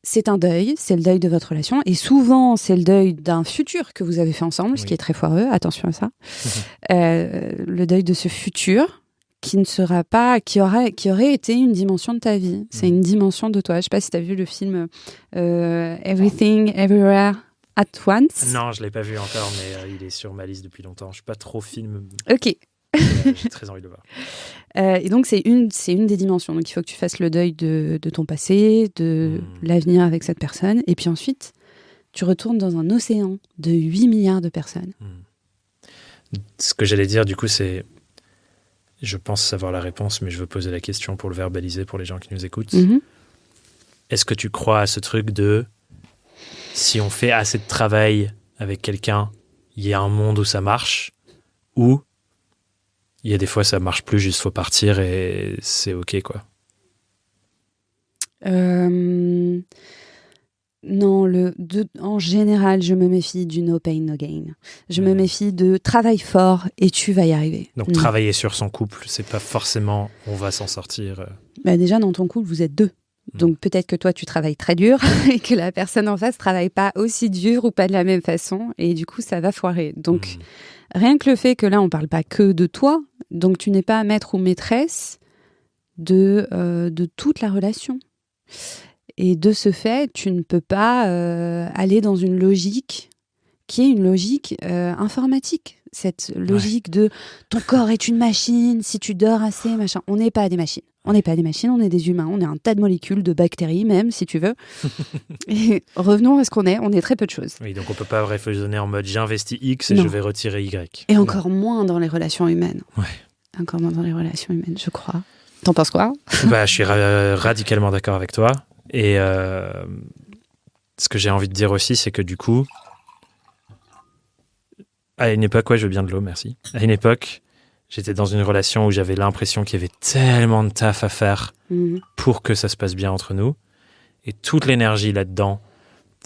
c'est un deuil, c'est le deuil de votre relation. Et souvent, c'est le deuil d'un futur que vous avez fait ensemble, ce qui est très foireux, attention à ça. Le deuil de ce futur qui ne sera pas, qui aurait été une dimension de ta vie. C'est une dimension de toi. Je ne sais pas si tu as vu le film Everything, Everywhere at Once. Non, je ne l'ai pas vu encore, mais il est sur ma liste depuis longtemps. Je ne suis pas trop film. Ok. J'ai très envie de le voir. Et donc, c'est une des dimensions. Donc, il faut que tu fasses le deuil de ton passé, de l'avenir avec cette personne. Et puis ensuite, tu retournes dans un océan de 8 milliards de personnes. Ce que j'allais dire, du coup, c'est... Je pense savoir la réponse, mais je veux poser la question pour le verbaliser pour les gens qui nous écoutent. Est-ce que tu crois à ce truc de... Si on fait assez de travail avec quelqu'un, il y a un monde où ça marche, ou il y a des fois ça marche plus, juste faut partir et c'est ok, quoi. Non, en général, je me méfie du no pain, no gain. Je me méfie de travail fort et tu vas y arriver. Donc travailler sur son couple, c'est pas forcément on va s'en sortir. Bah déjà, dans ton couple, vous êtes 2. Donc peut-être que toi, tu travailles très dur et que la personne en face travaille pas aussi dur ou pas de la même façon. Et du coup, ça va foirer. Donc rien que le fait que là, on parle pas que de toi, donc tu n'es pas maître ou maîtresse de toute la relation. Et de ce fait, tu ne peux pas aller dans une logique qui est une logique informatique. Cette logique de ton corps est une machine, si tu dors assez, machin. On n'est pas des machines. On n'est pas des machines, on est des humains. On est un tas de molécules, de bactéries même, si tu veux. Et revenons à ce qu'on est. On est très peu de choses. Oui, donc on ne peut pas raisonner en mode j'investis X et je vais retirer Y. Et encore moins dans les relations humaines. Ouais. Encore moins dans les relations humaines, je crois. T'en penses quoi ? Je suis radicalement d'accord avec toi. Et ce que j'ai envie de dire aussi, c'est que du coup, À une époque, ouais, je veux bien de l'eau, merci. À une époque, j'étais dans une relation où j'avais l'impression qu'il y avait tellement de taf à faire pour que ça se passe bien entre nous. Et toute l'énergie là-dedans,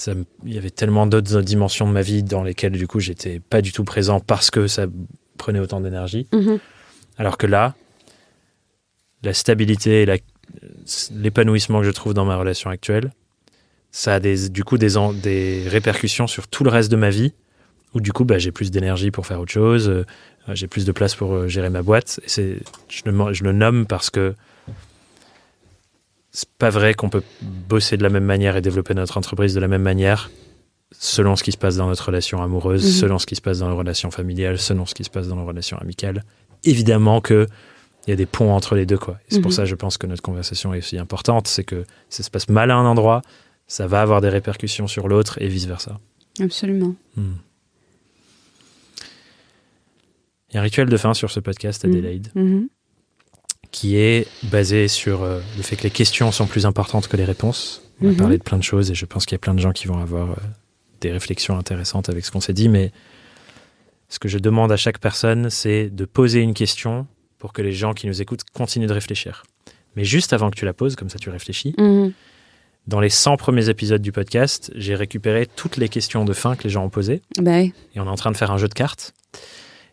il y avait tellement d'autres dimensions de ma vie dans lesquelles, du coup, j'étais pas du tout présent parce que ça prenait autant d'énergie. Alors que là, la stabilité et l'épanouissement que je trouve dans ma relation actuelle, ça a des répercussions sur tout le reste de ma vie, où du coup, j'ai plus d'énergie pour faire autre chose, j'ai plus de place pour gérer ma boîte. Et je le nomme parce que c'est pas vrai qu'on peut bosser de la même manière et développer notre entreprise de la même manière selon ce qui se passe dans notre relation amoureuse, selon ce qui se passe dans la relation familiale, selon ce qui se passe dans la relation amicale. Évidemment qu'il y a des ponts entre les deux, quoi. Et c'est pour ça, je pense que notre conversation est aussi importante, c'est que ça se passe mal à un endroit, ça va avoir des répercussions sur l'autre et vice-versa. Absolument. Il y a un rituel de fin sur ce podcast, Adélaïde, qui est basé sur le fait que les questions sont plus importantes que les réponses. On a parlé de plein de choses et je pense qu'il y a plein de gens qui vont avoir des réflexions intéressantes avec ce qu'on s'est dit, mais ce que je demande à chaque personne, c'est de poser une question pour que les gens qui nous écoutent continuent de réfléchir. Mais juste avant que tu la poses, comme ça tu réfléchis, dans les 100 premiers épisodes du podcast, j'ai récupéré toutes les questions de fin que les gens ont posées. Et on est en train de faire un jeu de cartes.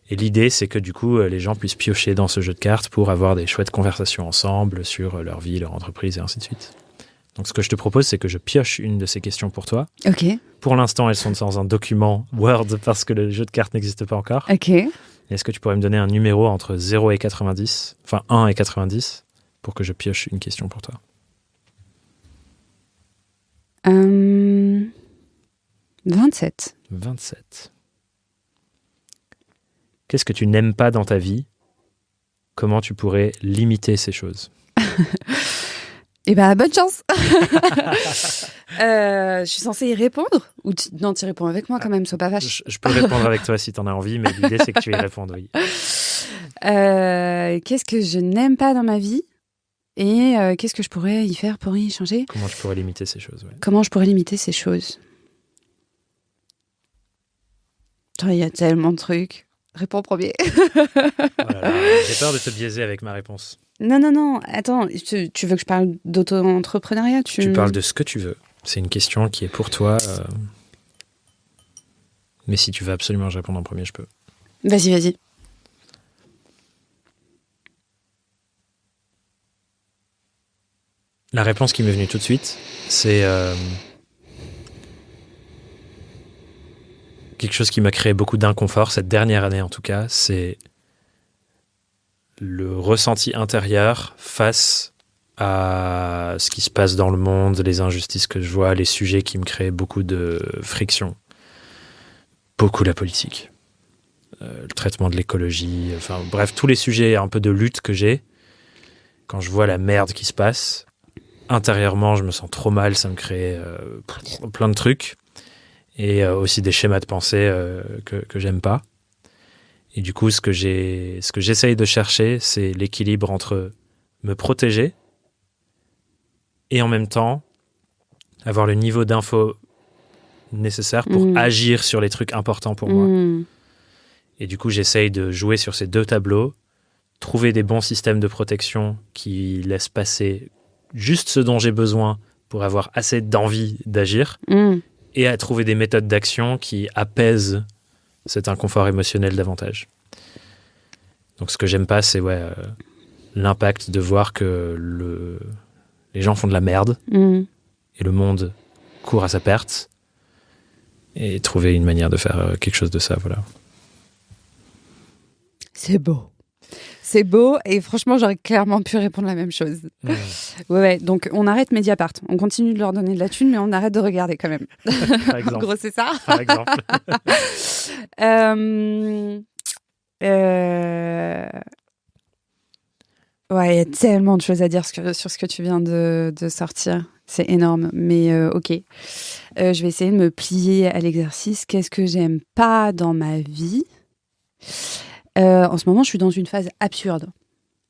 Et l'idée, c'est que du coup, les gens puissent piocher dans ce jeu de cartes pour avoir des chouettes conversations ensemble sur leur vie, leur entreprise et ainsi de suite. Donc, ce que je te propose, c'est que je pioche une de ces questions pour toi. Ok. Pour l'instant, elles sont dans un document Word parce que le jeu de cartes n'existe pas encore. Ok. Est-ce que tu pourrais me donner un numéro entre 0 et 90, enfin 1 et 90, pour que je pioche une question pour toi? 27. 27. Qu'est-ce que tu n'aimes pas dans ta vie? Comment tu pourrais limiter ces choses? Eh ben, bonne chance. Je suis censée y répondre? Ou non, tu réponds avec moi quand même, sois pas vache. Je peux répondre avec toi si tu en as envie, mais l'idée, c'est que tu y répondes, oui. Qu'est-ce que je n'aime pas dans ma vie? Et qu'est-ce que je pourrais y faire pour y changer? Comment tu pourrais limiter ces choses? Comment je pourrais limiter ces choses? Il y a tellement de trucs. Réponds premier. J'ai peur de te biaiser avec ma réponse. Non. Attends, tu veux que je parle d'auto-entrepreneuriat? Tu parles de ce que tu veux. C'est une question qui est pour toi. Mais si tu veux absolument que je réponde en premier, je peux. Vas-y. La réponse qui m'est venue tout de suite, c'est quelque chose qui m'a créé beaucoup d'inconfort cette dernière année en tout cas, c'est le ressenti intérieur face à ce qui se passe dans le monde, les injustices que je vois, les sujets qui me créent beaucoup de friction. Beaucoup la politique, le traitement de l'écologie, enfin bref, tous les sujets un peu de lutte que j'ai. Quand je vois la merde qui se passe, intérieurement, je me sens trop mal, ça me crée plein de trucs. Et aussi des schémas de pensée que j'aime pas. Et du coup, ce que j'essaye de chercher, c'est l'équilibre entre me protéger et en même temps avoir le niveau d'info nécessaire pour agir sur les trucs importants pour moi. Et du coup, j'essaye de jouer sur ces deux tableaux, trouver des bons systèmes de protection qui laissent passer juste ce dont j'ai besoin pour avoir assez d'envie d'agir. Et à trouver des méthodes d'action qui apaisent cet inconfort émotionnel davantage. Donc ce que j'aime pas, c'est l'impact de voir que les gens font de la merde et le monde court à sa perte et trouver une manière de faire quelque chose de ça, voilà. C'est beau. C'est beau et franchement, j'aurais clairement pu répondre la même chose. Ouais, donc on arrête Mediapart. On continue de leur donner de la thune, mais on arrête de regarder quand même. Par exemple. En gros, c'est ça. Par exemple. Ouais, il y a tellement de choses à dire sur ce que tu viens de sortir. C'est énorme, mais ok. Je vais essayer de me plier à l'exercice. Qu'est-ce que j'aime pas dans ma vie ? En ce moment, je suis dans une phase absurde.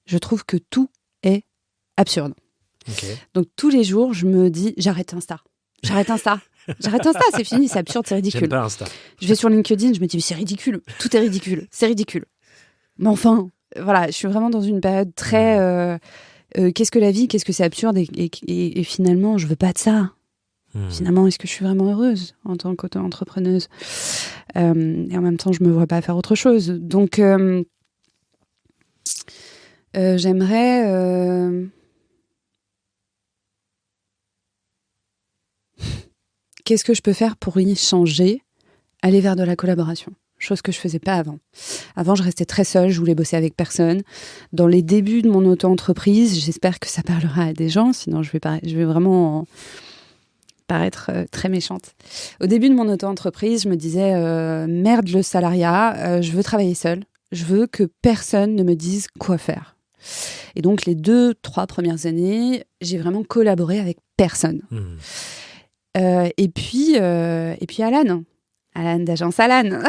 Je trouve que tout absurde. Okay. Donc tous les jours, je me dis j'arrête Insta. J'arrête Insta, c'est fini, c'est absurde, c'est ridicule. J'aime pas Insta. Je vais sur LinkedIn, je me dis, mais c'est ridicule, tout est ridicule, c'est ridicule. Mais enfin, voilà, je suis vraiment dans une période très... qu'est-ce que la vie, qu'est-ce que c'est absurde et finalement, je veux pas de ça. Finalement, est-ce que je suis vraiment heureuse en tant qu'auto-entrepreneuse et en même temps, je me vois pas faire autre chose. Donc, j'aimerais... Qu'est-ce que je peux faire pour y changer? Aller vers de la collaboration. Chose que je faisais pas avant. Avant, je restais très seule, je voulais bosser avec personne. Dans les débuts de mon auto-entreprise, j'espère que ça parlera à des gens, sinon je vais vraiment paraître très méchante. Au début de mon auto-entreprise, je me disais merde le salariat, je veux travailler seule, je veux que personne ne me dise quoi faire. Et donc les 2-3 premières années, j'ai vraiment collaboré avec personne. Et puis Alan d'agence Alan.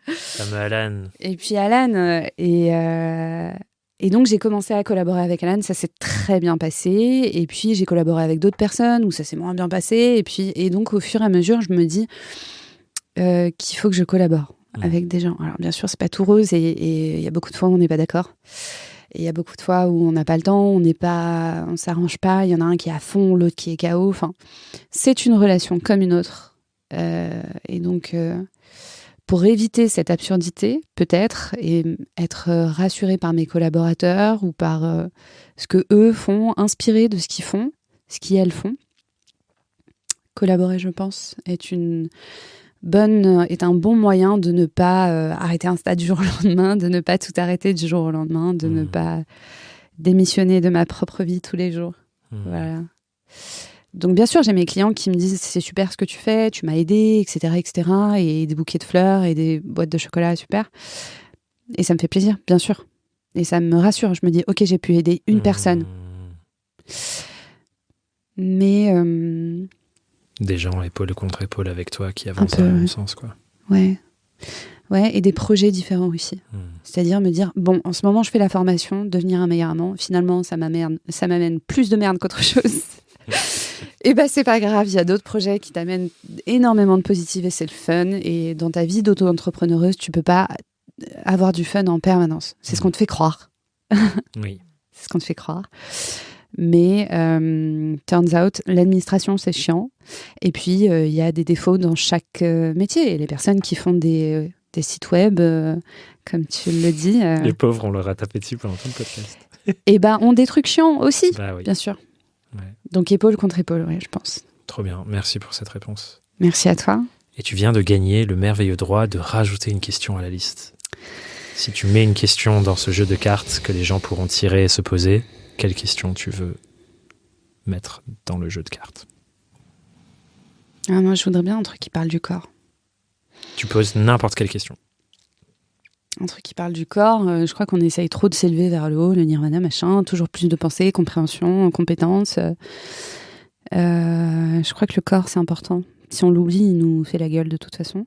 Fameux Alan. Et puis Alan, et donc j'ai commencé à collaborer avec Alan, ça s'est très bien passé. Et puis j'ai collaboré avec d'autres personnes où ça s'est moins bien passé. Et donc au fur et à mesure, je me dis qu'il faut que je collabore avec des gens. Alors bien sûr, c'est pas tout rose et il y a beaucoup de fois où on n'est pas d'accord. Et il y a beaucoup de fois où on n'a pas le temps, on s'arrange pas. Il y en a un qui est à fond, l'autre qui est KO. Enfin, c'est une relation comme une autre. Et donc, pour éviter cette absurdité, peut-être, et être rassurée par mes collaborateurs ou par ce que eux font, inspirée de ce qu'ils font, ce qu'elles font, collaborer, je pense, est un bon moyen de ne pas arrêter un stade du jour au lendemain, de ne pas tout arrêter du jour au lendemain, de ne pas démissionner de ma propre vie tous les jours. Voilà. Donc bien sûr, j'ai mes clients qui me disent c'est super ce que tu fais, tu m'as aidé, etc., et des bouquets de fleurs et des boîtes de chocolat, super. Et ça me fait plaisir, bien sûr. Et ça me rassure. Je me dis ok, j'ai pu aider une personne. Mais des gens épaule contre épaule avec toi qui avancent dans le même sens, quoi. Ouais, et des projets différents aussi. C'est-à-dire me dire bon, en ce moment, je fais la formation, devenir un meilleur amant. Finalement, ça m'amène plus de merde qu'autre chose. Et c'est pas grave, il y a d'autres projets qui t'amènent énormément de positif et c'est le fun. Et dans ta vie d'auto-entrepreneuse, tu peux pas avoir du fun en permanence. C'est ce qu'on te fait croire. Oui. C'est ce qu'on te fait croire. Mais turns out, l'administration, c'est chiant. Et puis, il y a des défauts dans chaque métier. Et les personnes qui font des sites web, comme tu le dis... Les pauvres, on leur a tapé dessus pendant tout le podcast. Et ont des trucs chiants aussi, oui. bien sûr. Ouais. Donc épaule contre épaule, je pense. Trop bien, merci pour cette réponse. Merci à toi. Et tu viens de gagner le merveilleux droit de rajouter une question à la liste. Si tu mets une question dans ce jeu de cartes que les gens pourront tirer et se poser, quelle question tu veux mettre dans le jeu de cartes? Moi, je voudrais bien un truc qui parle du corps. Tu poses n'importe quelle question. Un truc qui parle du corps, je crois qu'on essaye trop de s'élever vers le haut, le nirvana, machin, toujours plus de pensée, compréhension, compétence. Je crois que le corps, c'est important. Si on l'oublie, il nous fait la gueule de toute façon.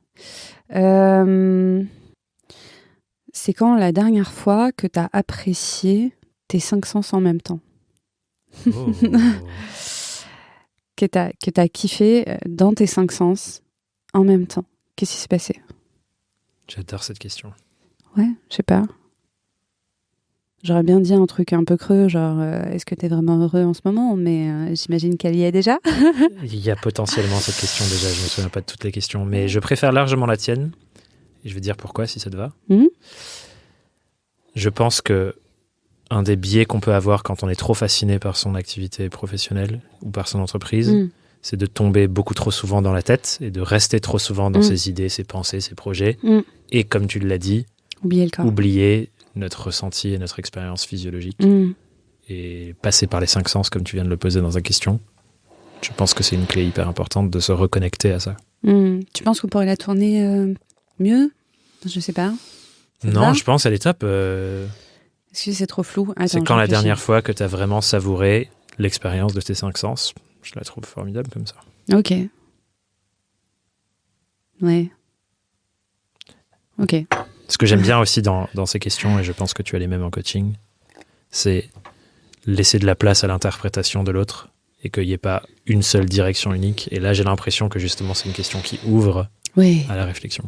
C'est quand la dernière fois que tu as apprécié tes 5 sens en même temps? Oh. Que t'as kiffé dans tes 5 sens en même temps. Qu'est-ce qui s'est passé? J'adore cette question. Ouais, je sais pas. J'aurais bien dit un truc un peu creux, genre est-ce que t'es vraiment heureux en ce moment? Mais j'imagine qu'elle y est déjà. Il y a potentiellement cette question déjà, je me souviens pas de toutes les questions, mais je préfère largement la tienne. Et je vais te dire pourquoi, si ça te va. Je pense que un des biais qu'on peut avoir quand on est trop fasciné par son activité professionnelle ou par son entreprise, c'est de tomber beaucoup trop souvent dans la tête et de rester trop souvent dans ses idées, ses pensées, ses projets. Et comme tu l'as dit, oublier notre ressenti et notre expérience physiologique. Et passer par les 5 sens, comme tu viens de le poser dans ta question. Je pense que c'est une clé hyper importante de se reconnecter à ça. Tu penses qu'on pourrait la tourner mieux? Je sais pas. Non, je pense à l'étape... Est-ce que c'est trop flou? Attends, c'est quand la dernière fois que tu as vraiment savouré l'expérience de tes 5 sens. Je la trouve formidable comme ça. Ok. Ouais. Ok. Ce que j'aime bien aussi dans ces questions, et je pense que tu as les mêmes en coaching, c'est laisser de la place à l'interprétation de l'autre et qu'il n'y ait pas une seule direction unique. Et là, j'ai l'impression que justement, c'est une question qui ouvre à la réflexion.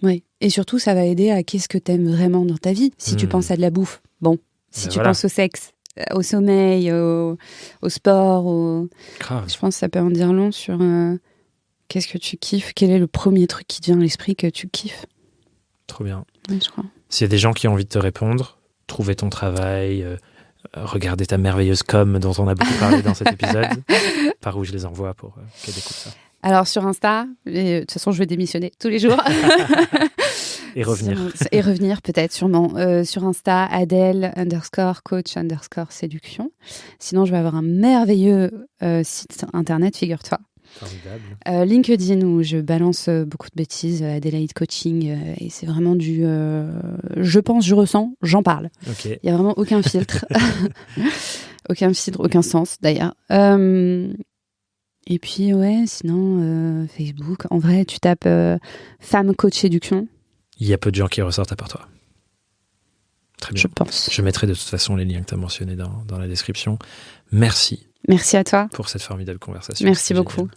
Oui, et surtout, ça va aider à qu'est-ce que t'aimes vraiment dans ta vie. Si tu penses à de la bouffe, bon. Si tu penses au sexe, au sommeil, au sport, je pense que ça peut en dire long sur qu'est-ce que tu kiffes, quel est le premier truc qui te vient à l'esprit que tu kiffes. Trop bien. Oui, je crois. S'il y a des gens qui ont envie de te répondre, trouver ton travail, regarder ta merveilleuse com dont on a beaucoup parlé dans cet épisode, par où je les envoie pour qu'elles découvrent ça. Alors sur Insta, de toute façon je vais démissionner tous les jours. Et revenir. Et revenir peut-être, sûrement. Sur Insta, Adèle_coach_séduction. Sinon, je vais avoir un merveilleux site internet, figure-toi. Formidable. LinkedIn, où je balance beaucoup de bêtises, Adélaïde Coaching, et c'est vraiment du je pense, je ressens, j'en parle. Okay. Il n'y a vraiment aucun filtre. Aucun filtre, aucun sens d'ailleurs. Et puis, sinon, Facebook. En vrai, tu tapes femme coach séduction. Il y a peu de gens qui ressortent à part toi. Très bien. Je pense. Je mettrai de toute façon les liens que tu as mentionnés dans la description. Merci. Merci à toi. Pour cette formidable conversation. Merci beaucoup. Génial.